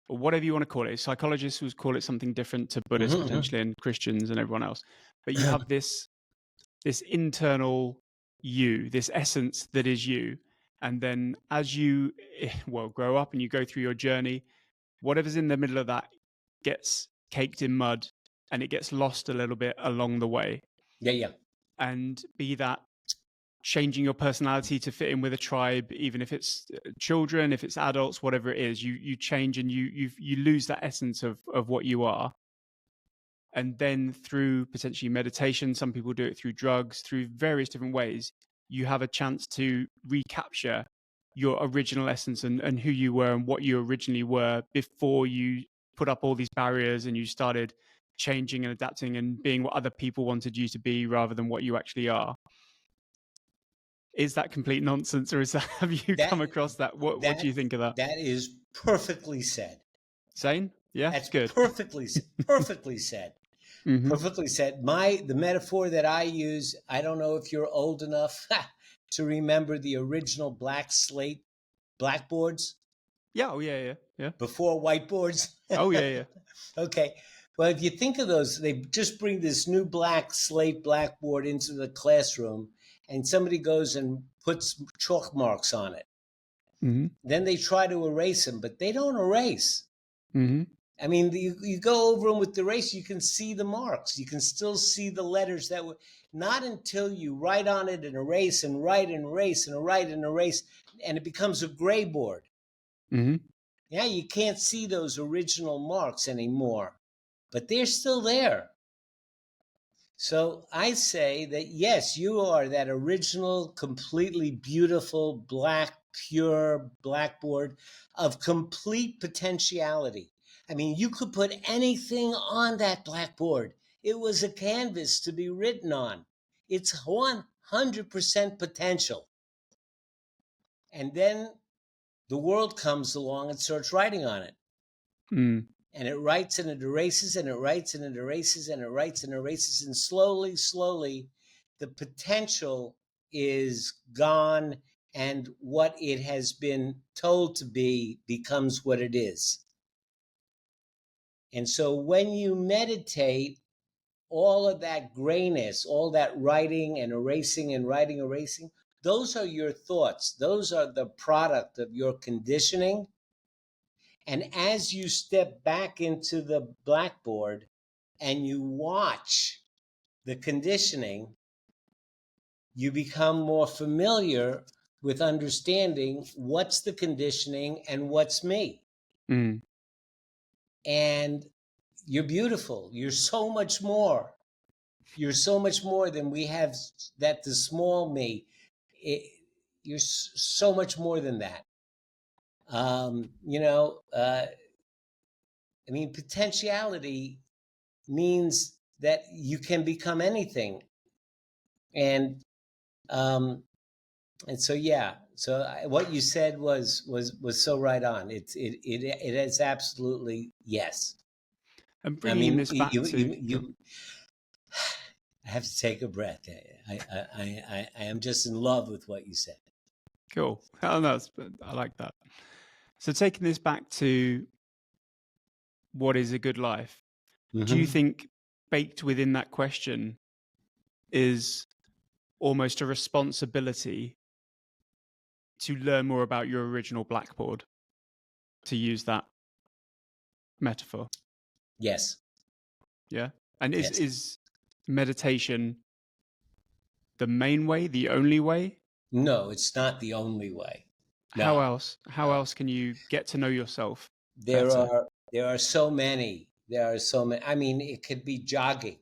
or whatever you want to call it. Psychologists would call it something different to Buddhists potentially, and Christians and everyone else. But you have this internal you, this essence that is you. And then as you grow up and you go through your journey, whatever's in the middle of that gets caked in mud, and it gets lost a little bit along the way. Yeah. And be that changing your personality to fit in with a tribe, even if it's children, if it's adults, whatever it is, you change, and you lose that essence of what you are. And then through potentially meditation, some people do it through drugs, through various different ways, you have a chance to recapture your original essence and who you were and what you originally were before you put up all these barriers and you started changing and adapting and being what other people wanted you to be rather than what you actually are. Is that complete nonsense, or have you come across that? What do you think of that? That is perfectly said. Sane? Yeah, that's good. Perfectly said. Perfectly said. The metaphor that I use, I don't know if you're old enough to remember the original black slate blackboards Yeah. Oh, yeah. before whiteboards? Oh, yeah. Okay. Well, if you think of those, they just bring this new black slate blackboard into the classroom, and somebody goes and puts chalk marks on it. Mm-hmm. Then they try to erase them, but they don't erase. Mm-hmm. I mean, you go over them with the eraser, you can see the marks. You can still see the letters that were not until you write on it and erase and write and erase and write and erase, and it becomes a gray board. Mm-hmm. Yeah, you can't see those original marks anymore, but they're still there. So I say that, yes, you are that original, completely beautiful, black, pure blackboard of complete potentiality. I mean, you could put anything on that blackboard. It was a canvas to be written on. It's 100% potential. And then the world comes along and starts writing on it. Mm. And it writes and it erases and it writes and it erases and it writes and erases. And slowly, the potential is gone. And what it has been told to be becomes what it is. And so when you meditate, all of that grayness, all that writing and erasing and writing, erasing, those are your thoughts. Those are the product of your conditioning. And as you step back into the blackboard and you watch the conditioning, you become more familiar with understanding what's the conditioning and what's me. Mm. And you're beautiful. You're so much more. You're so much more than we have that the small me. You're so much more than that. I mean, potentiality means that you can become anything. And so, yeah. So what you said was so right on. It is absolutely yes. And I bringing mean, this back to I have to take a breath. I am just in love with what you said. cool. Oh, no, I like that. So taking this back to what is a good life, do you think baked within that question is almost a responsibility to learn more about your original blackboard, to use that metaphor? Yes. Yeah. And Yes. is meditation the main way, the only way? No, it's not the only way. No. How else can you get to know yourself There better? are so many. There are so many. I mean, it could be jogging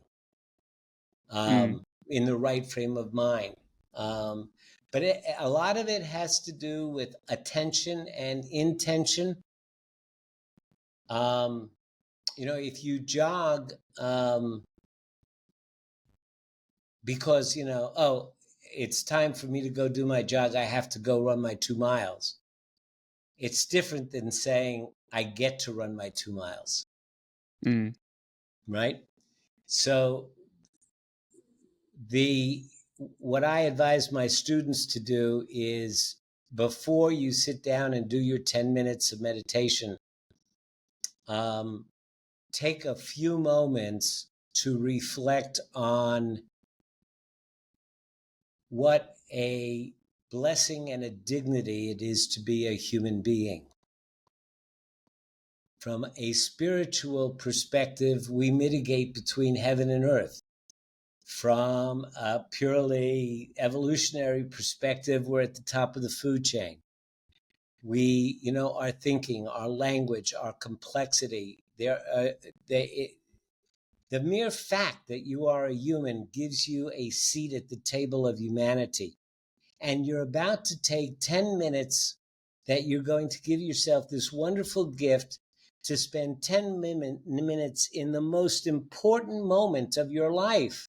in the right frame of mind. But a lot of it has to do with attention and intention. If you jog because, it's time for me to go do my jog, I have to go run my 2 miles. It's different than saying I get to run my 2 miles. Right? So what I advise my students to do is, before you sit down and do your 10 minutes of meditation, take a few moments to reflect on what a blessing and a dignity it is to be a human being. From a spiritual perspective, we mitigate between heaven and earth. From a purely evolutionary perspective, we're at the top of the food chain. We, our thinking, our language, our complexity, the mere fact that you are a human gives you a seat at the table of humanity. And you're about to take 10 minutes that you're going to give yourself this wonderful gift to spend 10 minutes in the most important moment of your life.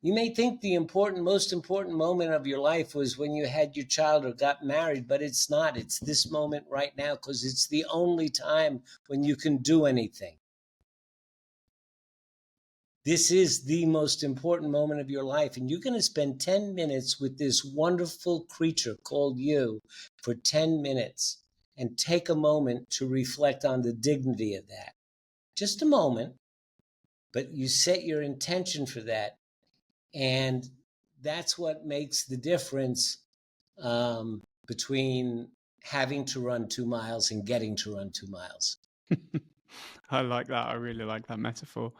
You may think the most important moment of your life was when you had your child or got married, but it's not. It's this moment right now, because it's the only time when you can do anything. This is the most important moment of your life, and you're going to spend 10 minutes with this wonderful creature called you for 10 minutes, and take a moment to reflect on the dignity of that. Just a moment, but you set your intention for that, and that's what makes the difference between having to run 2 miles and getting to run 2 miles. I like that. I really like that metaphor.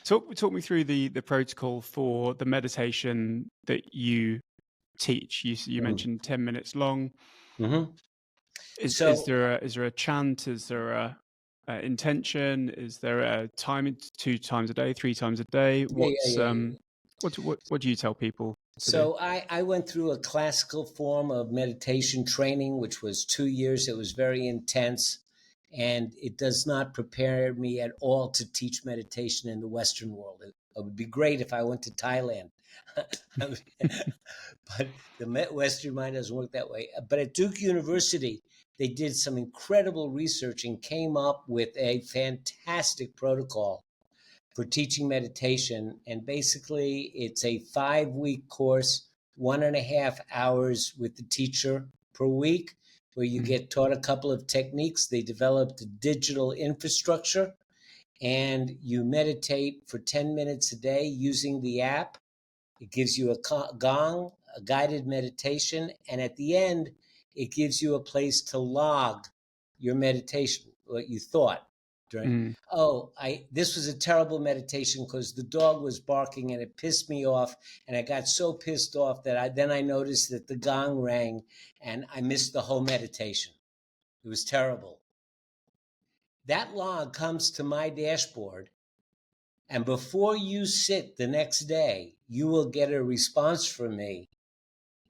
Talk me through the protocol for the meditation that you teach. You mentioned 10 minutes long. Mm-hmm. Is So, there a chant? Is there a intention? Is there a time? 2 times a day, 3 times a day? yeah. What do you tell people to do? So I went through a classical form of meditation training, which was 2 years. It was very intense, and it does not prepare me at all to teach meditation in the Western world. It would be great if I went to Thailand, but the Western mind doesn't work that way. But at Duke University, they did some incredible research and came up with a fantastic protocol for teaching meditation. And basically, it's a 5-week course, 1.5 hours with the teacher per week, where you get taught a couple of techniques. They developed a digital infrastructure, and you meditate for 10 minutes a day using the app. It gives you a gong, a guided meditation, and at the end, it gives you a place to log your meditation, what you thought during. This was a terrible meditation because the dog was barking and it pissed me off, and I got so pissed off that I noticed that the gong rang and I missed the whole meditation. It was terrible. That log comes to my dashboard, and before you sit the next day, you will get a response from me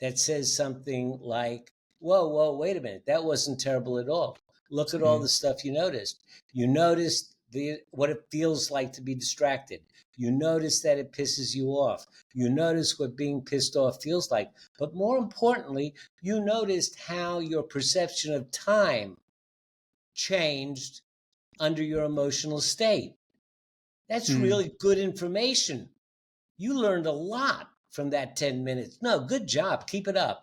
that says something like, whoa, wait a minute, that wasn't terrible at all. Look at all the stuff you noticed. You noticed what it feels like to be distracted. You notice that it pisses you off. You notice what being pissed off feels like. But more importantly, you noticed how your perception of time changed under your emotional state. That's really good information. You learned a lot from that 10 minutes. No, good job. Keep it up.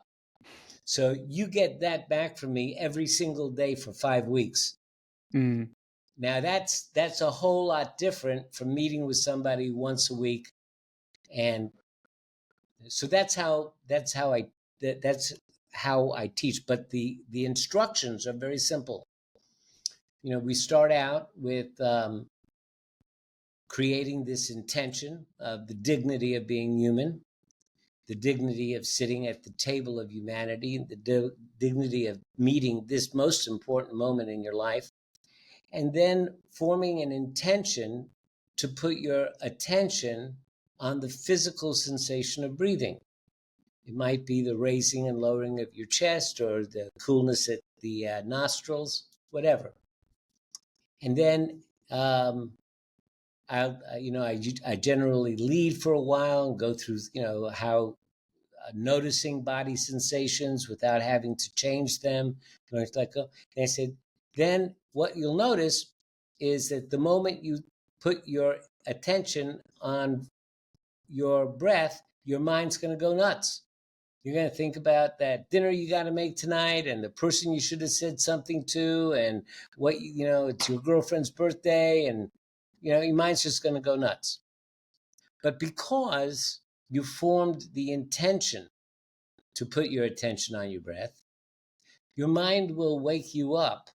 So you get that back from me every single day for 5 weeks. Now that's a whole lot different from meeting with somebody once a week. And so that's how I teach. But the instructions are very simple. We start out with creating this intention of the dignity of being human, the dignity of sitting at the table of humanity, the dignity of meeting this most important moment in your life, and then forming an intention to put your attention on the physical sensation of breathing. It might be the raising and lowering of your chest or the coolness at the nostrils, whatever. And then I generally lead for a while and go through, how noticing body sensations without having to change them. And I said, then what you'll notice is that the moment you put your attention on your breath, your mind's going to go nuts. You're going to think about that dinner you got to make tonight and the person you should have said something to, and what, it's your girlfriend's birthday, and, your mind's just going to go nuts. But because you formed the intention to put your attention on your breath, your mind will wake you up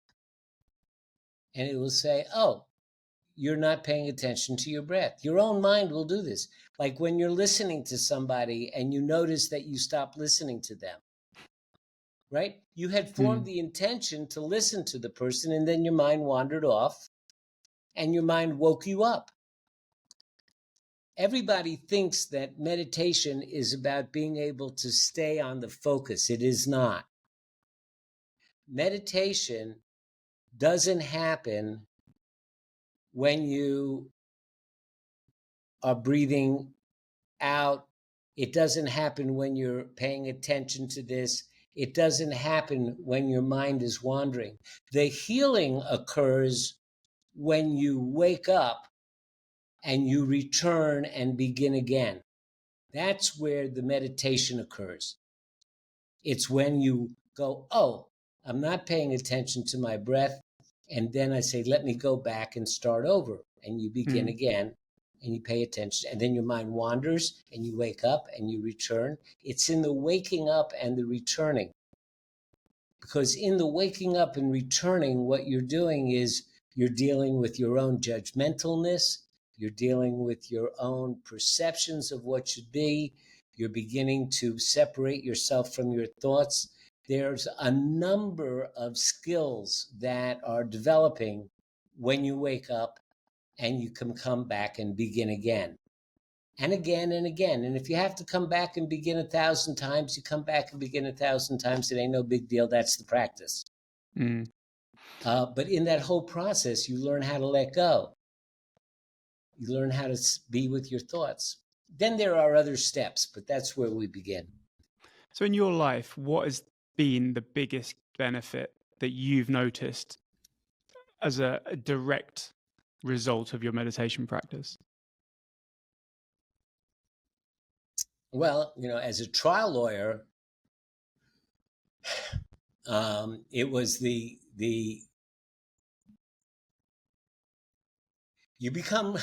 and it will say, oh, you're not paying attention to your breath. Your own mind will do this. Like when you're listening to somebody and you notice that you stop listening to them, right? You had formed the intention to listen to the person, and then your mind wandered off and your mind woke you up. Everybody thinks that meditation is about being able to stay on the focus. It is not. Meditation doesn't happen when you are breathing out. It doesn't happen when you're paying attention to this. It doesn't happen when your mind is wandering. The healing occurs when you wake up and you return and begin again. That's where the meditation occurs. It's when you go, oh, I'm not paying attention to my breath. And then I say, let me go back and start over. And you begin again and you pay attention. And then your mind wanders and you wake up and you return. It's in the waking up and the returning. Because in the waking up and returning, what you're doing is you're dealing with your own judgmentalness. You're dealing with your own perceptions of what should be. You're beginning to separate yourself from your thoughts. There's a number of skills that are developing when you wake up and you can come back and begin again. And again and again. And if you have to come back and begin 1,000 times, you come back and begin 1,000 times. It ain't no big deal. That's the practice. But in that whole process, you learn how to let go. You learn how to be with your thoughts. Then there are other steps, but that's where we begin. So in your life, what has been the biggest benefit that you've noticed as a direct result of your meditation practice? Well, as a trial lawyer, it was the you become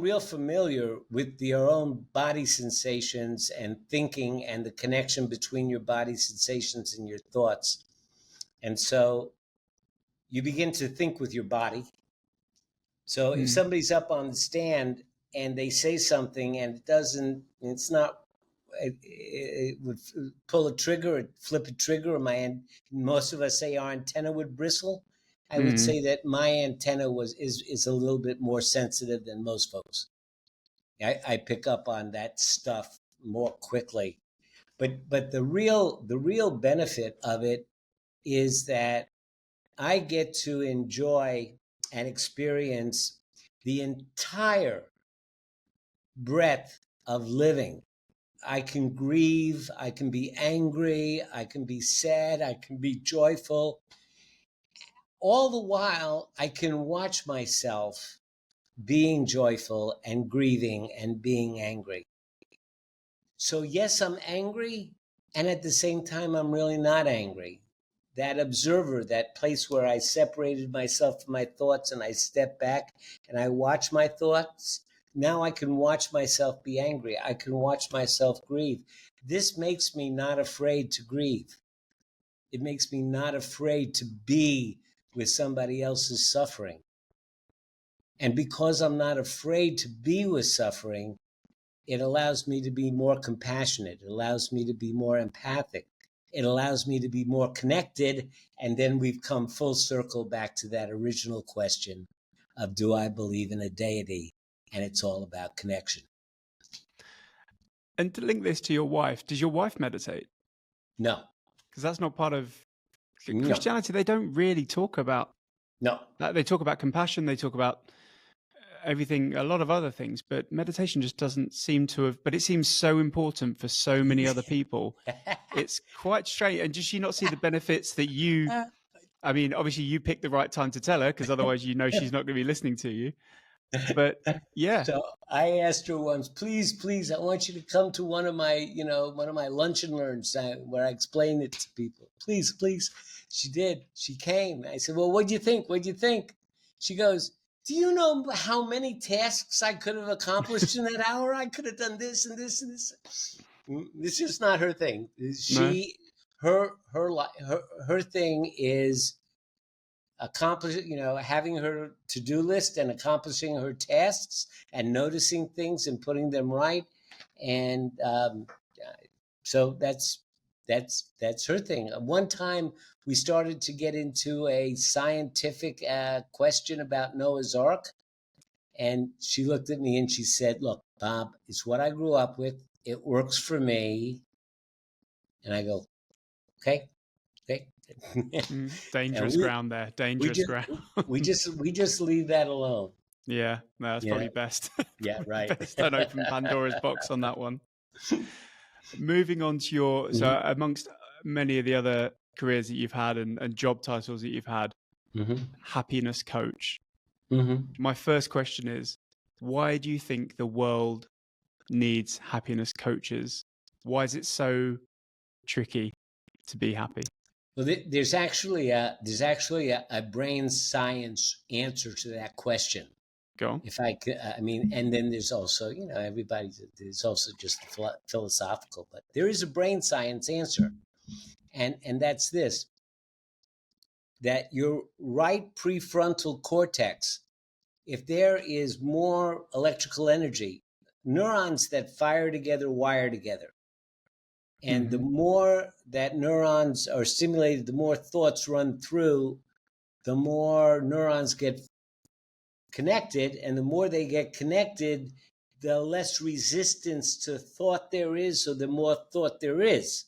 real familiar with your own body sensations and thinking and the connection between your body sensations and your thoughts. And so you begin to think with your body. So if somebody's up on the stand and they say something and it would pull a trigger or flip a trigger, or most of us say our antenna would bristle. I would say that my antenna is a little bit more sensitive than most folks. I pick up on that stuff more quickly. But the real benefit of it is that I get to enjoy and experience the entire breadth of living. I can grieve, I can be angry, I can be sad, I can be joyful. All the while, I can watch myself being joyful and grieving and being angry. So yes, I'm angry, and at the same time, I'm really not angry. That observer, that place where I separated myself from my thoughts and I step back and I watch my thoughts, now I can watch myself be angry. I can watch myself grieve. This makes me not afraid to grieve. It makes me not afraid to be with somebody else's suffering. And because I'm not afraid to be with suffering, it allows me to be more compassionate. It allows me to be more empathic. It allows me to be more connected. And then we've come full circle back to that original question of, do I believe in a deity? And it's all about connection. And to link this to your wife, does your wife meditate? No. Because that's not part of Christianity. No. They don't really talk about. No. They talk about compassion. They talk about everything, a lot of other things, but meditation just doesn't seem to have, but it seems so important for so many other people. It's quite strange. And does she not see the benefits that I mean, obviously you picked the right time to tell her, because otherwise she's not going to be listening to you. But yeah. So I asked her once, please, I want you to come to one of my lunch and learns where I explain it to people. Please. She did. She came. I said, well, what'd you think? She goes, do you know how many tasks I could have accomplished in that hour? I could have done this and this and this. It's just not her thing. Her thing is having her to-do list and accomplishing her tasks and noticing things and putting them right. And so that's her thing. One time we started to get into a scientific question about Noah's Ark. And she looked at me and she said, look, Bob, it's what I grew up with. It works for me. And I go, okay. Dangerous ground there. Dangerous ground. we just leave that alone. Yeah, no, that's probably best. Yeah, right. Best don't open Pandora's box on that one. Moving on to your, so amongst many of the other careers that you've had and job titles that you've had, happiness coach. My first question is, Why do you think the world needs happiness coaches? Why is it so tricky to be happy? Well, there's actually a brain science answer to that question. Go on. If I could, I mean, and then there's also, there's also just the philosophical, but there is a brain science answer, and that's this: that your right prefrontal cortex, if there is more electrical energy, neurons that fire together wire together. And the more that neurons are stimulated, the more thoughts run through, the more neurons get connected. And the more they get connected, the less resistance to thought there is, so the more thought there is.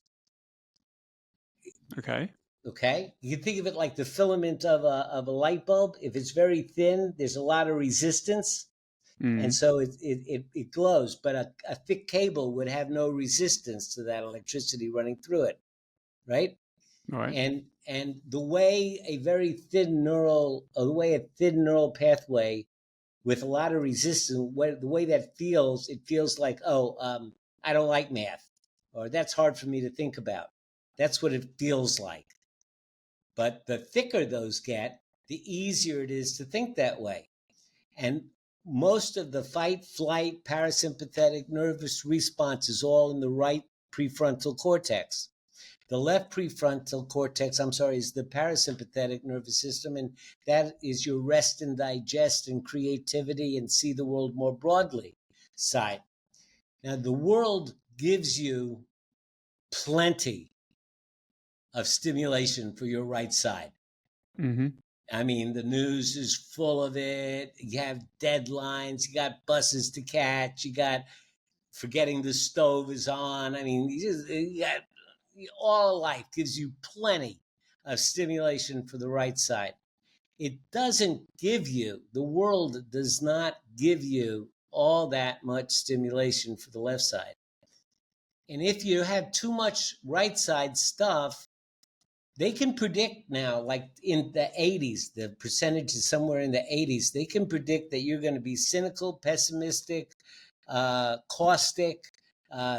Okay. Okay? You can think of it like the filament of a light bulb. If it's very thin, there's a lot of resistance. And so it glows, but a thick cable would have no resistance to that electricity running through it, right? Right. And the way a thin neural pathway with a lot of resistance, the way that feels, it feels like, I don't like math, or that's hard for me to think about. That's what it feels like. But the thicker those get, the easier it is to think that way. And most of the fight, flight, parasympathetic nervous response is all in the right prefrontal cortex. The left prefrontal cortex, is the parasympathetic nervous system, and that is your rest and digest and creativity and see the world more broadly side. Now, the world gives you plenty of stimulation for your right side. I mean, the news is full of it. You have deadlines. You got buses to catch. You got forgetting the stove is on. I mean, you got all life gives you plenty of stimulation for the right side. It doesn't give you, the world does not give you all that much stimulation for the left side. And if you have too much right side stuff, they can predict now, like in the 80s, the percentage is somewhere in the 80s. They can predict that you're going to be cynical, pessimistic, caustic,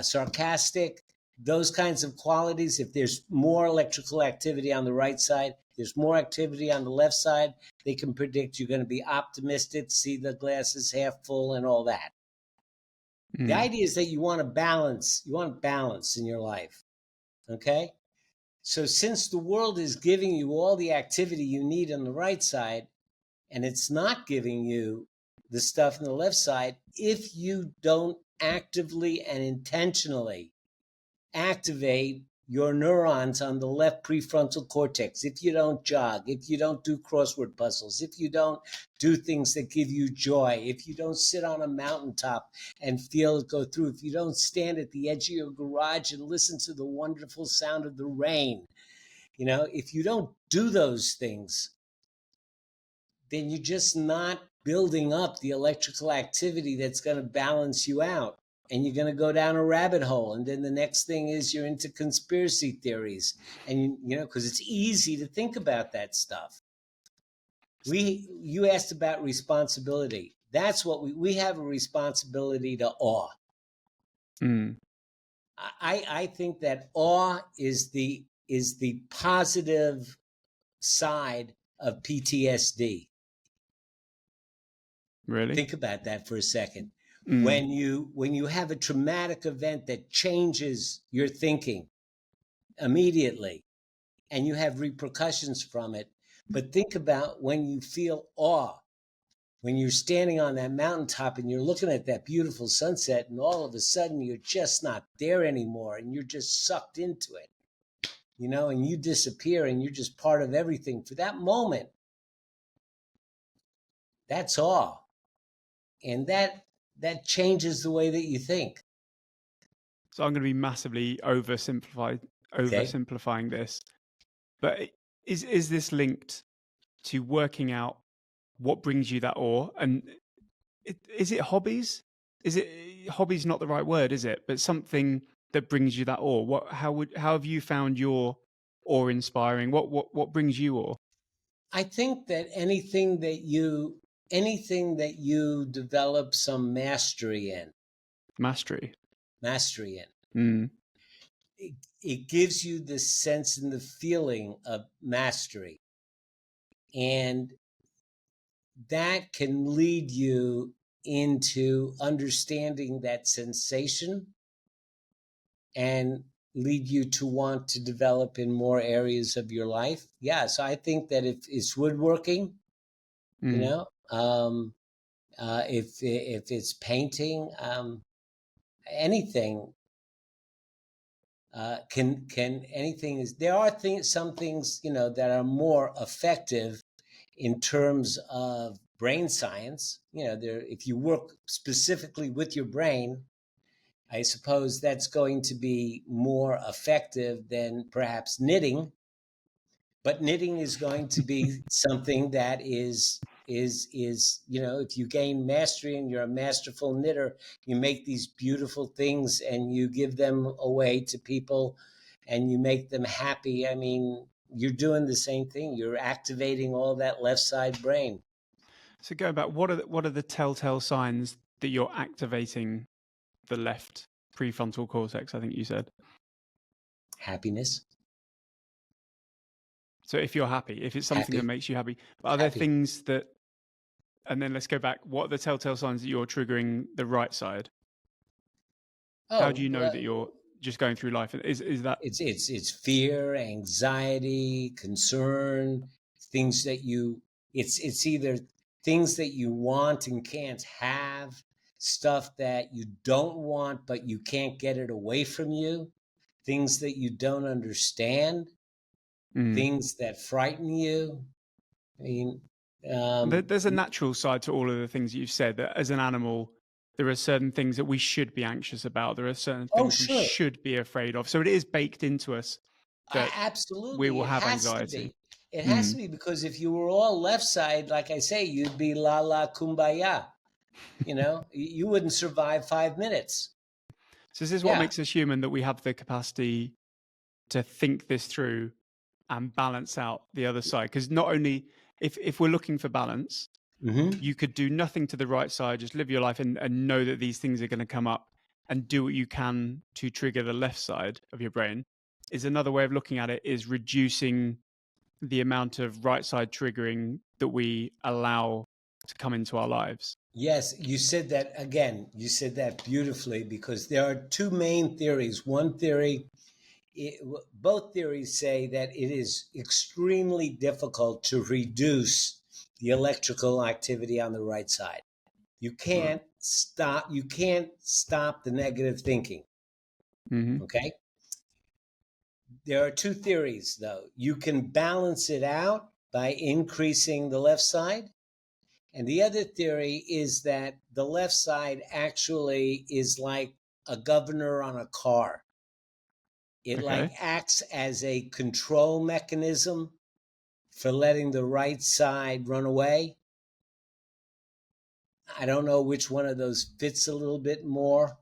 sarcastic, those kinds of qualities. If there's more electrical activity on the right side, there's more activity on the left side, they can predict you're going to be optimistic, see the glass is half full, and all that. The idea is that you want balance in your life, okay? So since the world is giving you all the activity you need on the right side, and it's not giving you the stuff on the left side, if you don't actively and intentionally activate your neurons on the left prefrontal cortex, if you don't jog, if you don't do crossword puzzles, if you don't do things that give you joy, if you don't sit on a mountaintop and feel it go through, if you don't stand at the edge of your garage and listen to the wonderful sound of the rain, if you don't do those things, then you're just not building up the electrical activity that's going to balance you out. And you're going to go down a rabbit hole. And then the next thing is you're into conspiracy theories. And, because it's easy to think about that stuff. You asked about responsibility. That's what we have a responsibility to awe. I think that awe is the positive side of PTSD. Really? Think about that for a second. When you have a traumatic event that changes your thinking immediately and you have repercussions from it, but think about when you feel awe, when you're standing on that mountaintop and you're looking at that beautiful sunset and all of a sudden you're just not there anymore and you're just sucked into it, and you disappear and you're just part of everything for that moment. That's awe. And that changes the way that you think. So I'm going to be massively oversimplifying this. But is this linked to working out what brings you that awe? And is it hobbies? Is it hobbies? Not the right word, is it? But something that brings you that awe. How have you found your awe inspiring? What brings you awe? I think that anything that you anything that you develop some mastery in. Mastery. It, it gives you the sense and the feeling of mastery. And that can lead you into understanding that sensation and lead you to want to develop in more areas of your life. Yeah, so I think that if it's woodworking, you know, if it's painting, anything can anything is there are things some things that are more effective in terms of brain science. There, if you work specifically with your brain, I suppose that's going to be more effective than perhaps knitting. But knitting is going to be something that is if you gain mastery and you're a masterful knitter, you make these beautiful things and you give them away to people and you make them happy. I mean, you're doing the same thing. You're activating all that left side brain. So going back, what are the telltale signs that you're activating the left prefrontal cortex, I think you said? Happiness. So if you're happy, if it's something that Happy. makes you happy, but are there things that, and then let's go back, what are the telltale signs that you're triggering the right side? How do you know that you're just going through life? Is that it's fear, anxiety, concern, things that it's either things that you want and can't have, stuff that you don't want but you can't get it away from you, things that you don't understand, things that frighten you. I mean, there's a natural side to all of the things you've said, that as an animal, there are certain things that we should be anxious about. There are certain things we should be afraid of. So it is baked into us that absolutely, we will have has to anxiety. be. It has to be, because if you were all left side, like I say, you'd be la la kumbaya. You wouldn't survive 5 minutes. So this is what makes us human, that we have the capacity to think this through and balance out the other side. Because not only if we're looking for balance, you could do nothing to the right side, just live your life and know that these things are going to come up, and do what you can to trigger the left side of your brain. Is another way of looking at it, is reducing the amount of right side triggering that we allow to come into our lives. Yes, you said that again. You said that beautifully, because there are two main theories. One theory, both theories say that it is extremely difficult to reduce the electrical activity on the right side. You can't stop the negative thinking. Okay? There are two theories, though. You can balance it out by increasing the left side. And the other theory is that the left side actually is like a governor on a car. It like acts as a control mechanism for letting the right side run away. I don't know which one of those fits a little bit more.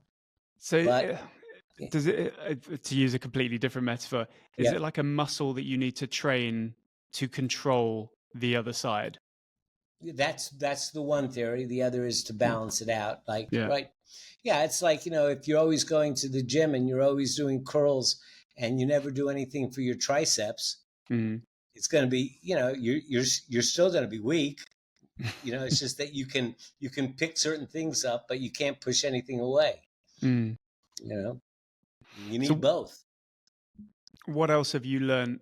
So does it, to use a completely different metaphor, is it like a muscle that you need to train to control the other side? That's the one theory. The other is to balance it out. Right. Yeah, it's like, if you're always going to the gym and you're always doing curls and you never do anything for your triceps, it's going to be, you're still going to be weak. It's just that you can pick certain things up, but you can't push anything away. You need both. What else have you learned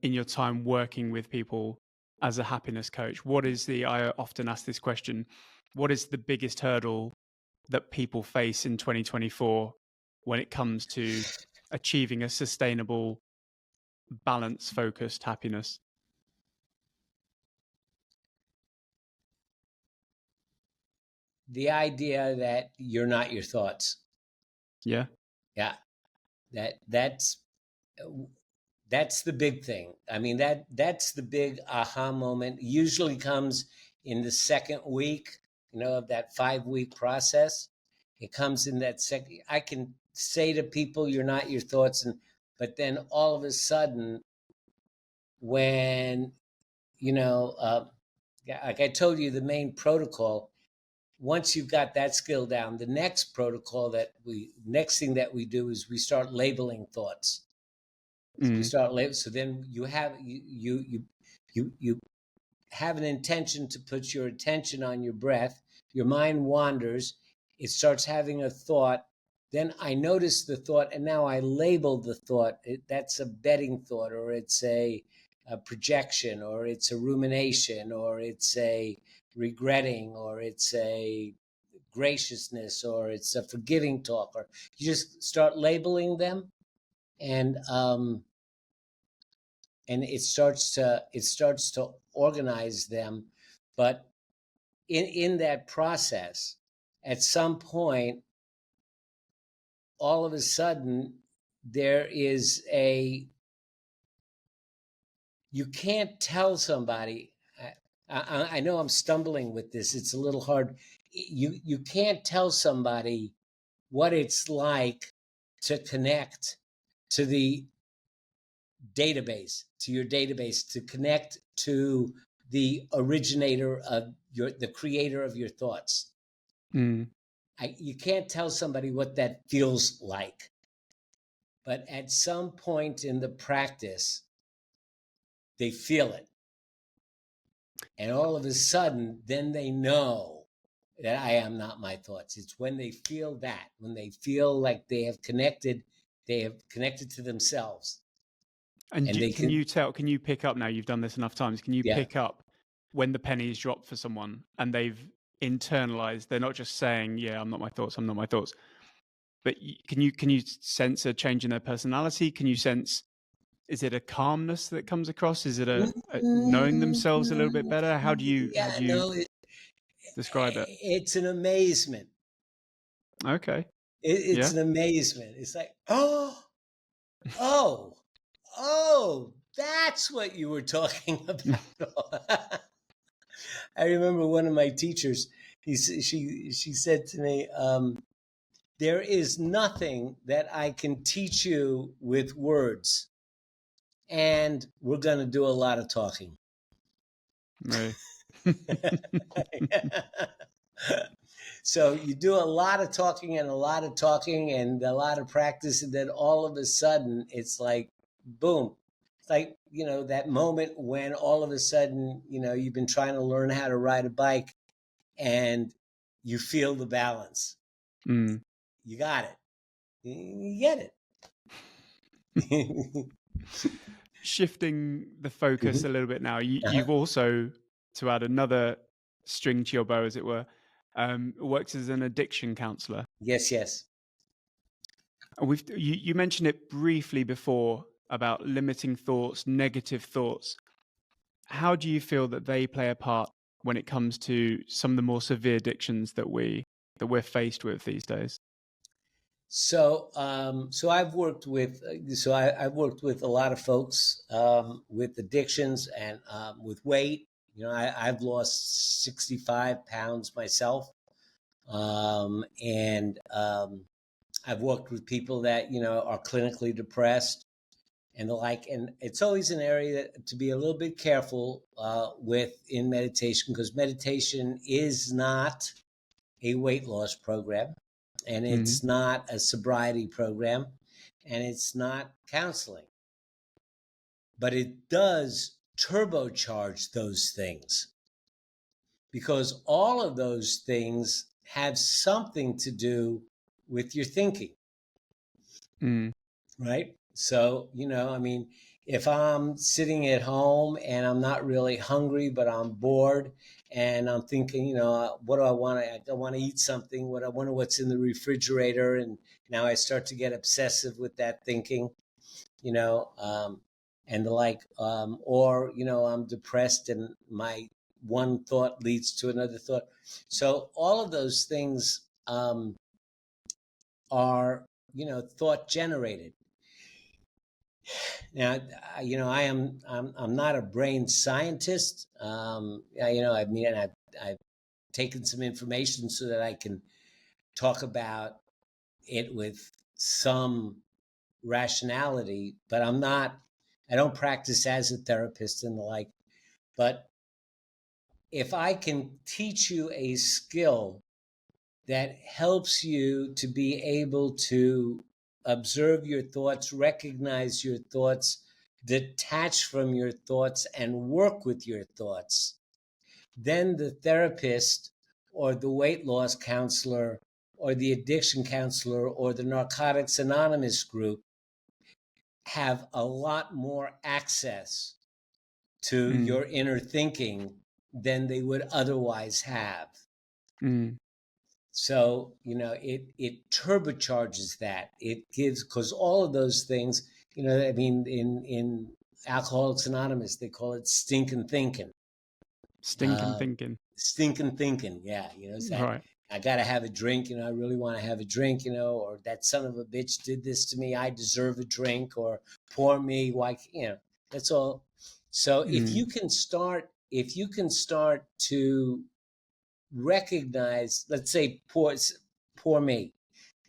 in your time working with people as a happiness coach? I often ask this question, what is the biggest hurdle that people face in 2024 when it comes to achieving a sustainable, balance-focused happiness? The idea that you're not your thoughts. Yeah. That's the big thing. I mean, that's the big aha moment. Usually comes in the second week, of that 5-week process. It comes in that second. I can say to people, you're not your thoughts. But then all of a sudden, when, like I told you, the main protocol, once you've got that skill down, the next protocol next thing that we do is we start labeling thoughts. So we start labeling. So then you have an intention to put your attention on your breath. Your mind wanders. It starts having a thought. Then I notice the thought, and now I label the thought. That's a betting thought, or it's a projection, or it's a rumination, or it's a regretting, or it's a graciousness, or it's a forgiving talk, or you just start labeling them, and it starts to organize them. But in that process, at some point, all of a sudden, you can't tell somebody. I know I'm stumbling with this. It's a little hard. You can't tell somebody what it's like to connect to the database, to your database, to connect to the originator of the creator of your thoughts. You can't tell somebody what that feels like. But at some point in the practice, they feel it. And all of a sudden, then they know that I am not my thoughts. It's when they feel that, when they feel like they have connected to themselves. And can you pick up, now you've done this enough times, can you pick up when the pennies drop for someone and they've internalized, they're not just saying, yeah, I'm not my thoughts, but can you sense a change in their personality? Can you sense, is it a calmness that comes across? Is it a knowing themselves a little bit better? How do you describe it? It's an amazement. Okay. It's an amazement. It's like, oh, that's what you were talking about. I remember one of my teachers, she said to me, there is nothing that I can teach you with words, and we're going to do a lot of talking. Right. So you do a lot of talking and a lot of practice, and then all of a sudden it's like, boom. It's like, that moment when all of a sudden, you've been trying to learn how to ride a bike and you feel the balance. You got it. You get it. Shifting the focus a little bit now, you've also, to add another string to your bow, as it were, works as an addiction counselor. Yes. You mentioned it briefly before about limiting thoughts, negative thoughts. How do you feel that they play a part when it comes to some of the more severe addictions that we're faced with these days? So, I've worked with I've worked with a lot of folks with addictions and with weight. I've lost 65 pounds myself, and I've worked with people that are clinically depressed and the like. And it's always an area to be a little bit careful with in meditation, because meditation is not a weight loss program. And it's not a sobriety program, and it's not counseling. But it does turbocharge those things, because all of those things have something to do with your thinking. Right? So, if I'm sitting at home and I'm not really hungry, but I'm bored and I'm thinking, what do I want? I want to eat something. I wonder what's in the refrigerator. And now I start to get obsessive with that thinking, and the like, or, I'm depressed and my one thought leads to another thought. So all of those things are, thought generated. Now, I'm not a brain scientist. I've taken some information so that I can talk about it with some rationality, but I don't practice as a therapist and the like. But if I can teach you a skill that helps you to be able to observe your thoughts, recognize your thoughts, detach from your thoughts, and work with your thoughts, then the therapist or the weight loss counselor or the addiction counselor or the Narcotics Anonymous group have a lot more access to your inner thinking than they would otherwise have. So, it turbocharges that. It gives, because all of those things, I mean, in Alcoholics Anonymous, they call it stinking thinking. Stinking thinking. Stinking thinking, yeah. It's that Right. I got to have a drink, I really want to have a drink, or that son of a bitch did this to me, I deserve a drink, or poor me, why, that's all. So if you can start to recognize, let's say, poor me.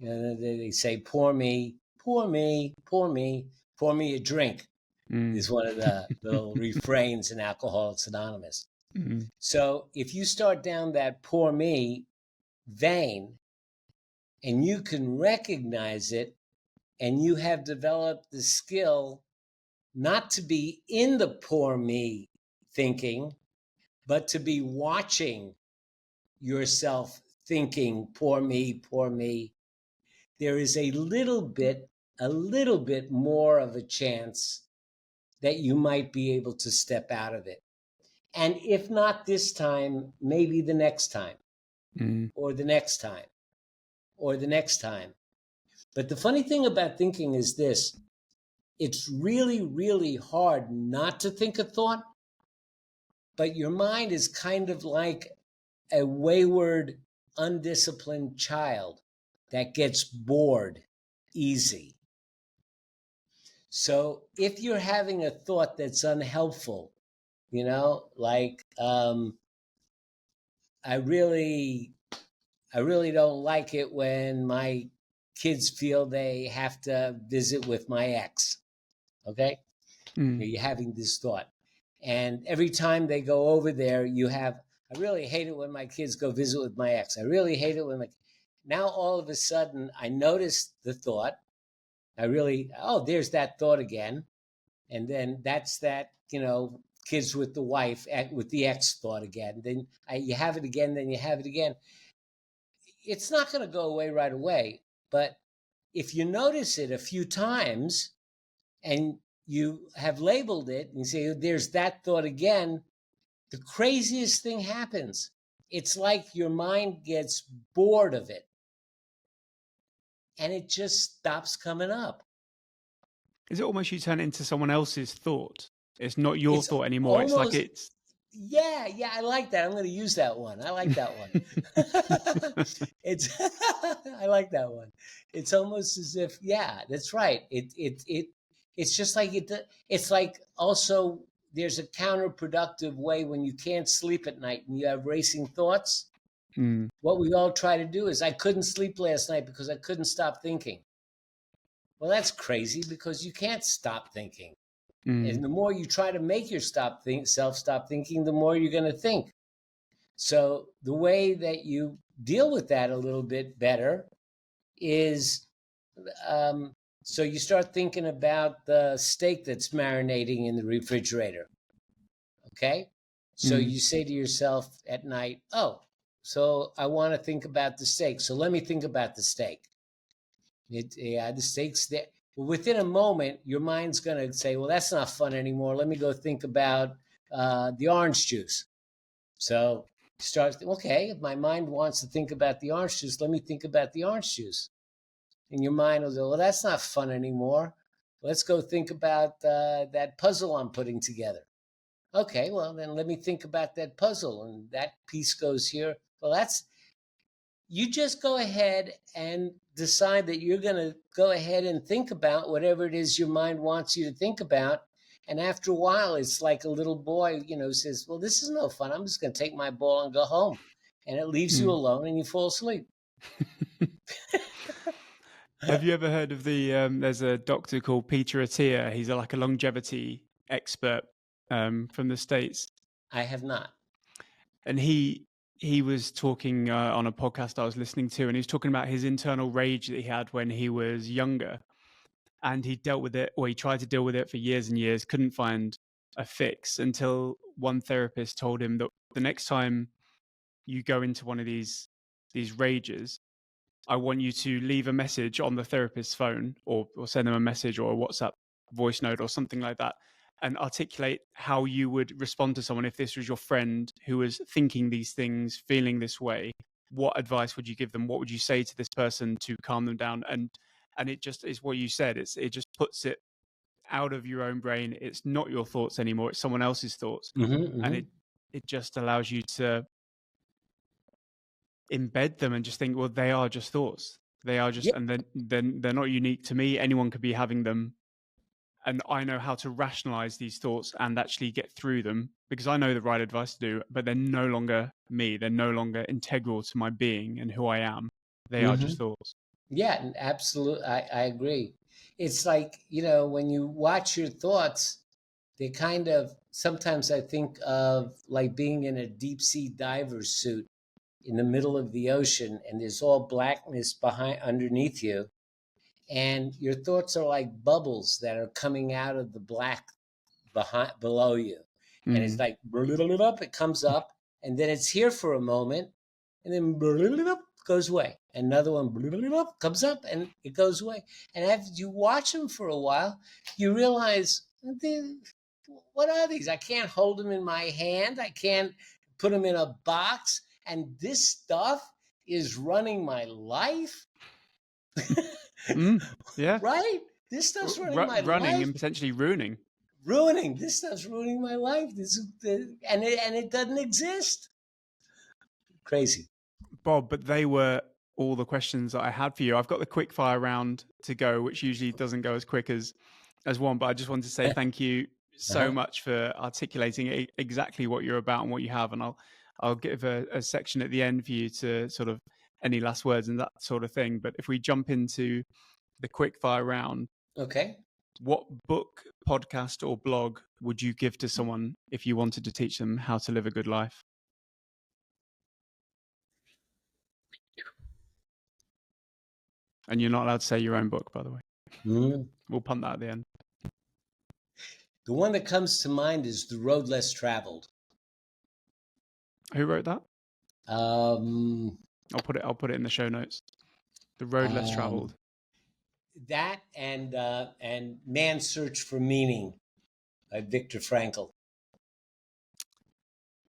They say, poor me, poor me, poor me, pour me a drink is one of the little refrains in Alcoholics Anonymous. So if you start down that poor me vein and you can recognize it, and you have developed the skill not to be in the poor me thinking, but to be watching yourself thinking, poor me, there is a little bit more of a chance that you might be able to step out of it. And if not this time, maybe the next time, or the next time, or the next time. But the funny thing about thinking is this: it's really, really hard not to think a thought, but your mind is kind of like a wayward, undisciplined child that gets bored easy. So if you're having a thought that's unhelpful, like, I really don't like it when my kids feel they have to visit with my ex. Okay? You're having this thought. And every time they go over there, I really hate it when my kids go visit with my ex. I really hate it when now all of a sudden I notice the thought. There's that thought again. And then that's that, kids with the wife, with the ex thought again. Then you have it again, then you have it again. It's not going to go away right away. But if you notice it a few times and you have labeled it and you say, there's that thought again, the craziest thing happens. It's like your mind gets bored of it and it just stops coming up. Is it almost you turn it into someone else's thought? It's not your thought anymore. Almost, it's like it's... Yeah, I like that. I'm going to use that one. I like that one. I like that one. It's almost as if, yeah, that's right. It's just like it's like, also there's a counterproductive way when you can't sleep at night and you have racing thoughts. What we all try to do is, I couldn't sleep last night because I couldn't stop thinking. Well, that's crazy, because you can't stop thinking. And the more you try to make yourself stop thinking, the more you're going to think. So the way that you deal with that a little bit better is, so you start thinking about the steak that's marinating in the refrigerator. Okay? So you say to yourself at night, so I want to think about the steak. So let me think about the steak. The steak's there. Well, within a moment, your mind's going to say, well, that's not fun anymore. Let me go think about the orange juice. So you start, okay, if my mind wants to think about the orange juice, let me think about the orange juice. And your mind will go, well, that's not fun anymore. Let's go think about that puzzle I'm putting together. Okay, well, then let me think about that puzzle. And that piece goes here. Well, you just go ahead and decide that you're going to go ahead and think about whatever it is your mind wants you to think about. And after a while, it's like a little boy, says, well, this is no fun. I'm just going to take my ball and go home. And it leaves you alone and you fall asleep. Have you ever heard of there's a doctor called Peter Attia. He's like a longevity expert from the States. I have not. and he was talking on a podcast I was listening to, and he was talking about his internal rage that he had when he was younger, and he dealt with it, or he tried to deal with it for years and years, couldn't find a fix until one therapist told him that the next time you go into one of these rages, I want you to leave a message on the therapist's phone, or send them a message or a WhatsApp voice note or something like that, and articulate how you would respond to someone if this was your friend who was thinking these things, feeling this way. What advice would you give them? What would you say to this person to calm them down? And it just is what you said. It just puts it out of your own brain. It's not your thoughts anymore. It's someone else's thoughts. And it just allows you to embed them and just think, well, they are just thoughts. They are just, and then they're not unique to me. Anyone could be having them. And I know how to rationalize these thoughts and actually get through them because I know the right advice to do, but they're no longer me. They're no longer integral to my being and who I am. They are just thoughts. Yeah, absolutely. I agree. It's like, when you watch your thoughts, they kind of, sometimes I think of like being in a deep sea diver suit in the middle of the ocean, and there's all blackness underneath you, and your thoughts are like bubbles that are coming out of the black below you, and it's like it comes up, and then it's here for a moment, and then goes away. Another one comes up, and it goes away. And after you watch them for a while, you realize, what are these? I can't hold them in my hand. I can't put them in a box. And this stuff is running my life. Yeah. Right? This stuff's running my life. And potentially ruining. This stuff's ruining my life. And it doesn't exist. Crazy. Bob, but they were all the questions that I had for you. I've got the quick fire round to go, which usually doesn't go as quick as one, but I just wanted to say thank you so much for articulating exactly what you're about and what you have. And I'll give a section at the end for you to sort of any last words and that sort of thing. But if we jump into the quick fire round. Okay. What book, podcast, or blog would you give to someone if you wanted to teach them how to live a good life? And you're not allowed to say your own book, by the way. We'll punt that at the end. The one that comes to mind is The Road Less Traveled. Who wrote that? I'll put it in the show notes. The Road Less Traveled. That and Man's Search for Meaning by Viktor Frankl.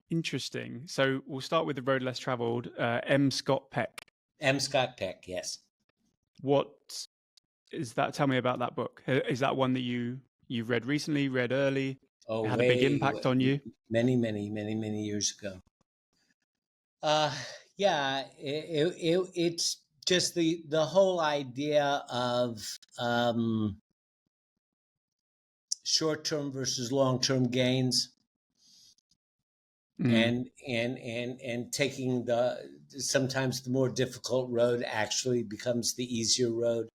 Interesting. So we'll start with The Road Less Traveled. M. Scott Peck. M. Scott Peck, yes. What is that? Tell me about that book. Is that one that you've read recently, read early? Oh, had a big impact on you? Many years ago. Yeah, it's just the whole idea of short-term versus long-term gains, and taking sometimes the more difficult road actually becomes the easier road.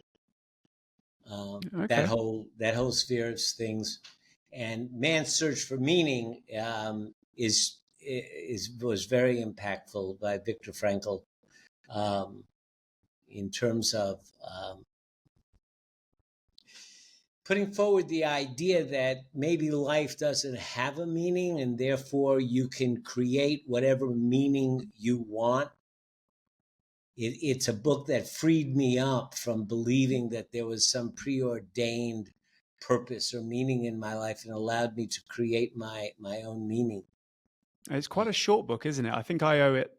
That whole sphere of things, and Man's Search for Meaning was very impactful by Viktor Frankl, in terms of putting forward the idea that maybe life doesn't have a meaning, and therefore you can create whatever meaning you want. It's a book that freed me up from believing that there was some preordained purpose or meaning in my life, and allowed me to create my own meaning. It's quite a short book, isn't it? I think I owe it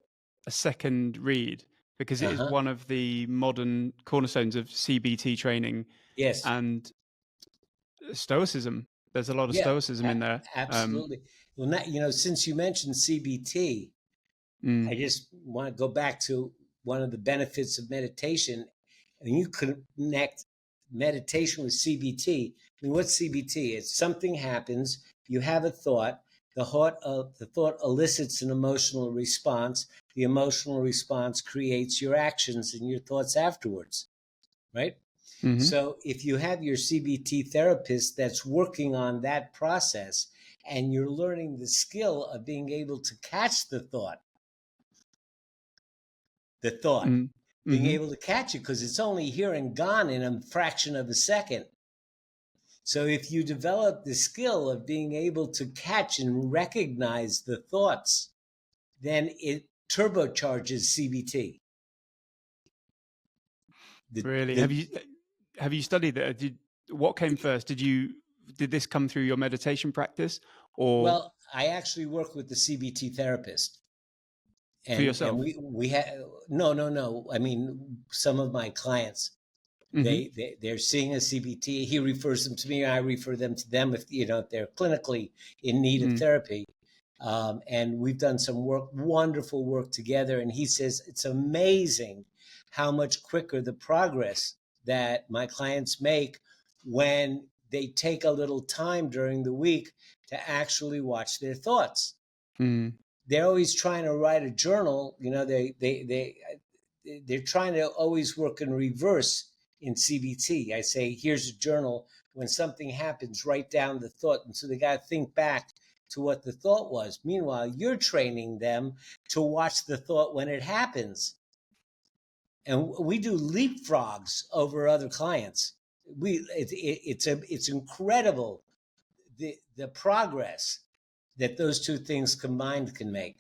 a second read because it is one of the modern cornerstones of CBT training. Yes. And Stoicism. There's a lot of Stoicism in there. Absolutely. Well, since you mentioned CBT, I just want to go back to one of the benefits of meditation. I mean, you connect meditation with CBT. I mean, what's CBT? It's something happens, you have a thought, the thought elicits an emotional response. The emotional response creates your actions and your thoughts afterwards, right? So if you have your CBT therapist that's working on that process, and you're learning the skill of being able to catch the thought, being able to catch it, because it's only here and gone in a fraction of a second. So if you develop the skill of being able to catch and recognize the thoughts, then it turbocharges CBT. Really? Have you studied that? What came first? Did this come through your meditation practice, or Well, I actually work with the CBT therapist. for yourself? And we have no. I mean, some of my clients, they're seeing a CBT. He refers them to me. I refer them to them if they're clinically in need of therapy. And we've done some wonderful work together. And he says it's amazing how much quicker the progress that my clients make when they take a little time during the week to actually watch their thoughts. They're always trying to write a journal. They're trying to always work in reverse in CBT. I say, here's a journal. When something happens, write down the thought. And so they got to think back to what the thought was. Meanwhile, you're training them to watch the thought when it happens. And we do leapfrogs over other clients. It's incredible the progress that those two things combined can make.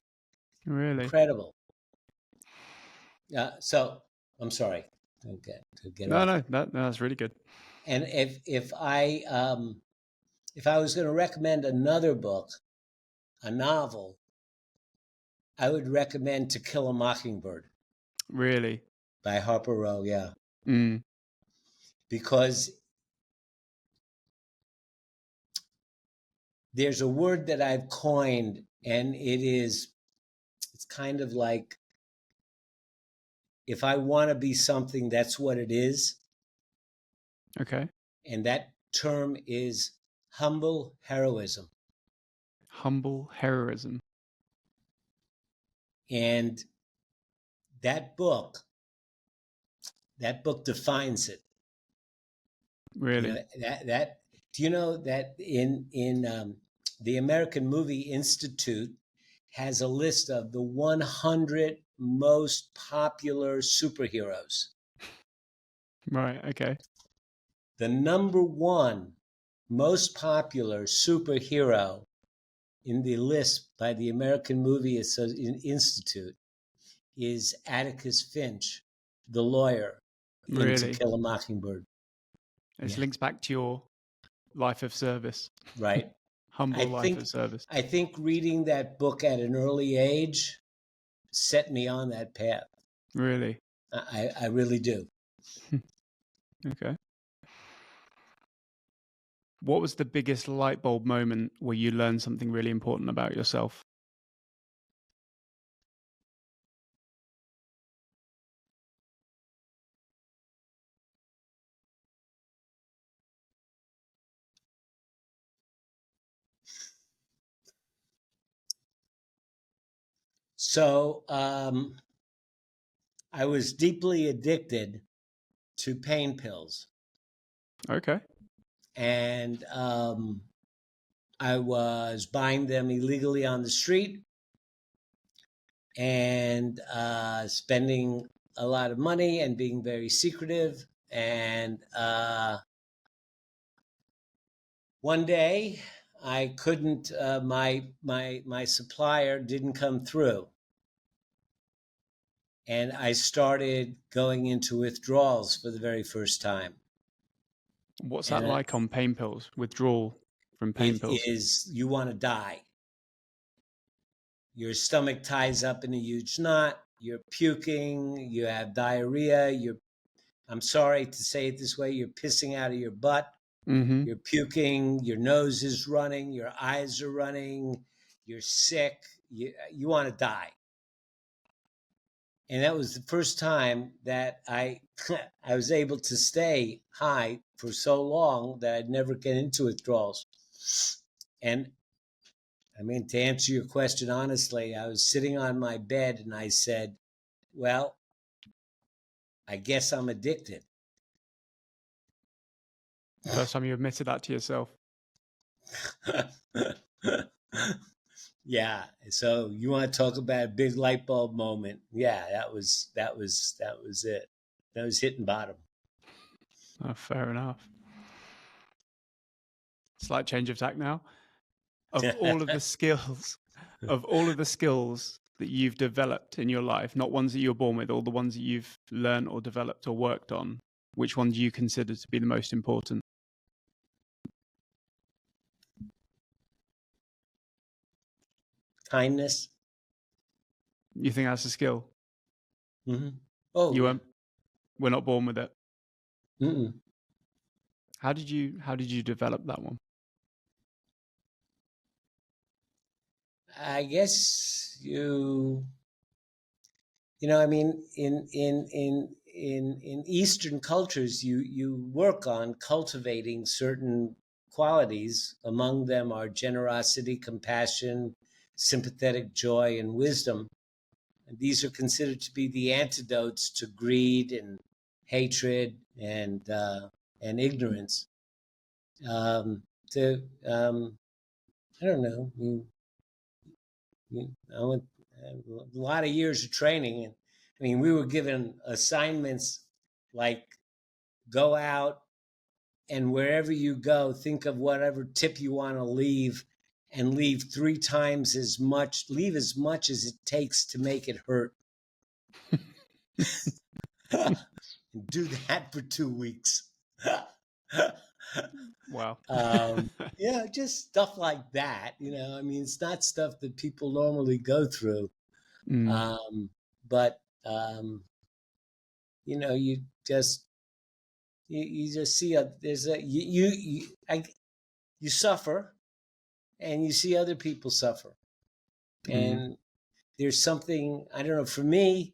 Really incredible. So I'm sorry. No, that's really good. And if I was going to recommend another book, a novel, I would recommend To Kill a Mockingbird. Really? By Harper Row, yeah. Because there's a word that I've coined, and it's kind of like, if I want to be something, that's what it is. Okay. And that term is humble heroism. Humble heroism. And that book defines it. Really? Do you know that in the American Movie Institute has a list of the 100 most popular superheroes? Right. Okay. The number one most popular superhero in the list by the American Movie Institute is Atticus Finch, the lawyer in To Kill a Mockingbird. This links back to your life of service. Right. Humble life of service. I think reading that book at an early age set me on that path. Really? I really do. Okay. What was the biggest light bulb moment where you learned something really important about yourself? So I was deeply addicted to pain pills. Okay. And I was buying them illegally on the street and spending a lot of money and being very secretive. And one day I couldn't, my supplier didn't come through. And I started going into withdrawals for the very first time. What's that like on pain pills? Withdrawal from pain pills? It is, you want to die. Your stomach ties up in a huge knot. You're puking. You have diarrhea. I'm sorry to say it this way, you're pissing out of your butt. You're puking. Your nose is running. Your eyes are running. You're sick. You want to die. And that was the first time that I was able to stay high for so long that I'd never get into withdrawals. And I mean, to answer your question honestly, I was sitting on my bed and I said, well, I guess I'm addicted. First time you admitted that to yourself. Yeah. So you want to talk about a big light bulb moment? Yeah, that was it. That was hitting bottom. Oh, fair enough. Slight change of tack now. Of all of the skills, that you've developed in your life, not ones that you were born with, all the ones that you've learned or developed or worked on, which one do you consider to be the most important? Kindness. You think that's a skill? Mm-hmm. Oh You yeah. we're not born with it. Mm-mm. How did you develop that one? I guess I mean, in Eastern cultures, you work on cultivating certain qualities. Among them are generosity, compassion, sympathetic joy, and wisdom. And these are considered to be the antidotes to greed and hatred and ignorance. Um, to I don't know. I went a lot of years of training, and I mean, we were given assignments like go out and wherever you go, think of whatever tip you want to leave, and leave as much as it takes to make it hurt. Do that for 2 weeks. Wow. Yeah, just stuff like that. I mean, it's not stuff that people normally go through. Mm, But you just you just see there's a you suffer, and you see other people suffer, mm, and there's something, I don't know, for me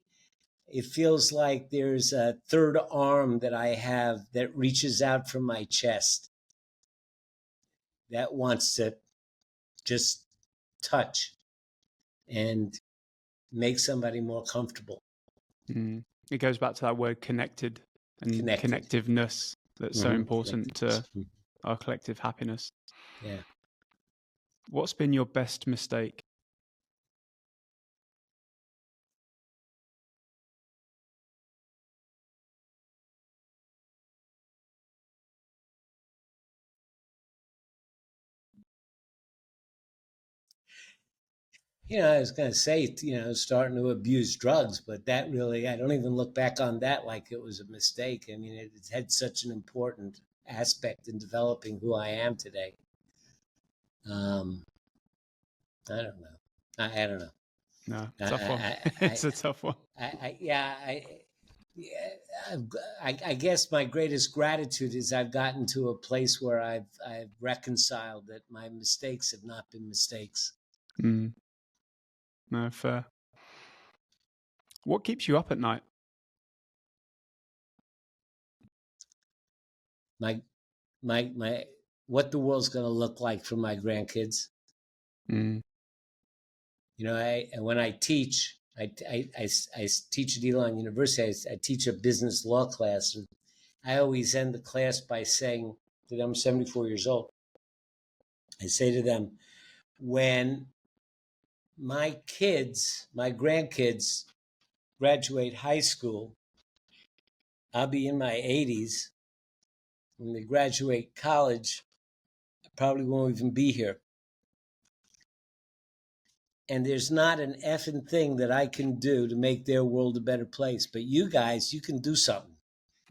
it feels like there's a third arm that I have that reaches out from my chest that wants to just touch and make somebody more comfortable, mm. It goes back to that word connected and connected. connectiveness that's so important Connectedness. to our collective happiness. Yeah. What's been your best mistake? I was going to say, starting to abuse drugs, but that really, I don't even look back on that like it was a mistake. I mean, it had such an important aspect in developing who I am today. Um, I don't know. I don't know. No, I, tough one. I, It's a tough one. yeah, I guess my greatest gratitude is I've gotten to a place where I've reconciled that my mistakes have not been mistakes. Mm, no, fair. What keeps you up at night? My my what the world's going to look like for my grandkids. Mm, When I teach, I teach at Elon University. I teach a business law class, and I always end the class by saying to them, I'm 74 years old. I say to them, when my grandkids graduate high school, I'll be in my 80s. When they graduate college, I probably won't even be here. And there's not an effing thing that I can do to make their world a better place. But you guys, you can do something.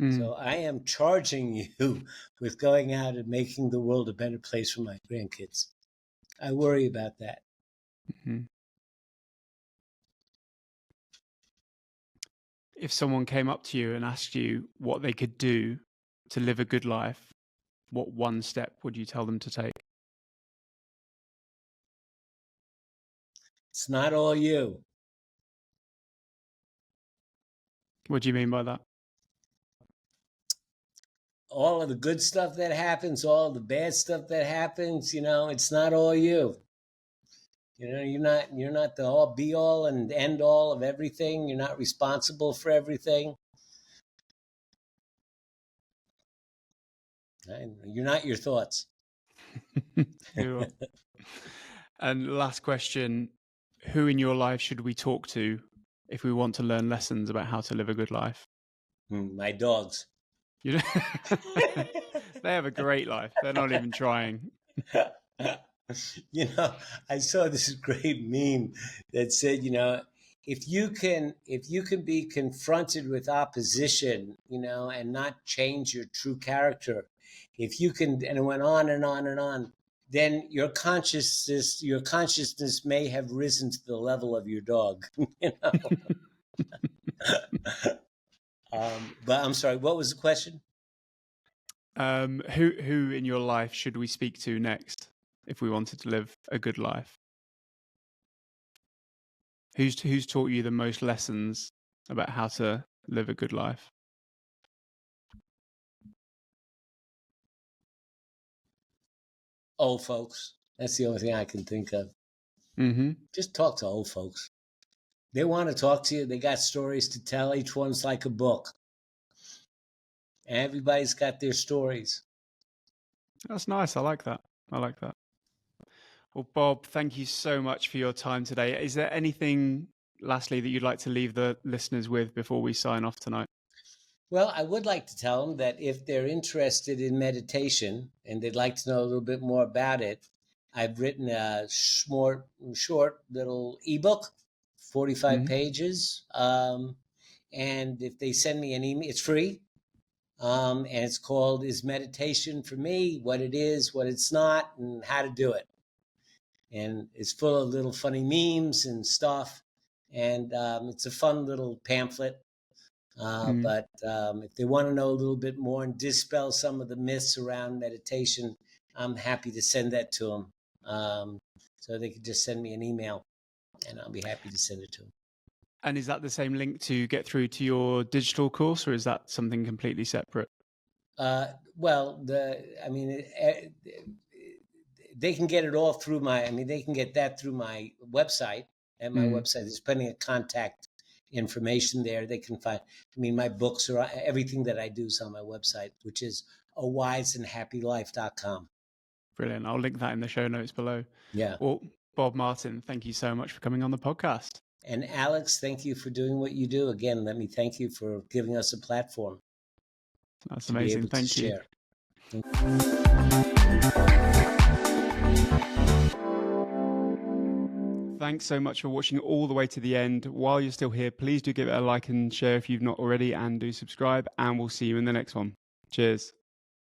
mm, So I am charging you with going out and making the world a better place for my grandkids. I worry about that. mm. If someone came up to you and asked you what they could do to live a good life, what one step would you tell them to take? It's not all you. What do you mean by that? All of the good stuff that happens, all of the bad stuff that happens, it's not all you. You're not the all be all and end all of everything. You're not responsible for everything. You're not your thoughts. You are. And last question, who in your life should we talk to if we want to learn lessons about how to live a good life? My dogs. You know, they have a great life. They're not even trying. I saw this great meme that said, if you can be confronted with opposition, and not change your true character, if you can, and it went on and on and on, then your consciousness may have risen to the level of your dog. But I'm sorry, what was the question? Who in your life should we speak to next if we wanted to live a good life? Who's taught you the most lessons about how to live a good life? Old folks. That's the only thing I can think of. Mm-hmm. Just talk to old folks. They want to talk to you. They got stories to tell. Each one's like a book. Everybody's got their stories. That's nice. I like that. Well, Bob, thank you so much for your time today. Is there anything, lastly, that you'd like to leave the listeners with before we sign off tonight? Well, I would like to tell them that if they're interested in meditation and they'd like to know a little bit more about it, I've written a short little ebook, 45 pages. And if they send me an email, it's free. And it's called Is Meditation for Me? What it is, what it's not, and how to do it. And it's full of little funny memes and stuff. And it's a fun little pamphlet. But if they want to know a little bit more and dispel some of the myths around meditation, I'm happy to send that to them. So they can just send me an email, and I'll be happy to send it to them. And is that the same link to get through to your digital course, or is that something completely separate? They can get it all through they can get that through my website. At my website, there's plenty of contact information there. They can find, my books are, everything that I do is on my website, which is awiseandhappylife.com. Brilliant. I'll link that in the show notes below. Yeah. Well, Bob Martin, thank you so much for coming on the podcast. And Alex, thank you for doing what you do. Again, let me thank you for giving us a platform. That's amazing. Thank you. Share. Thanks so much for watching all the way to the end. While you're still here, please do give it a like and share if you've not already, and do subscribe, and we'll see you in the next one. Cheers.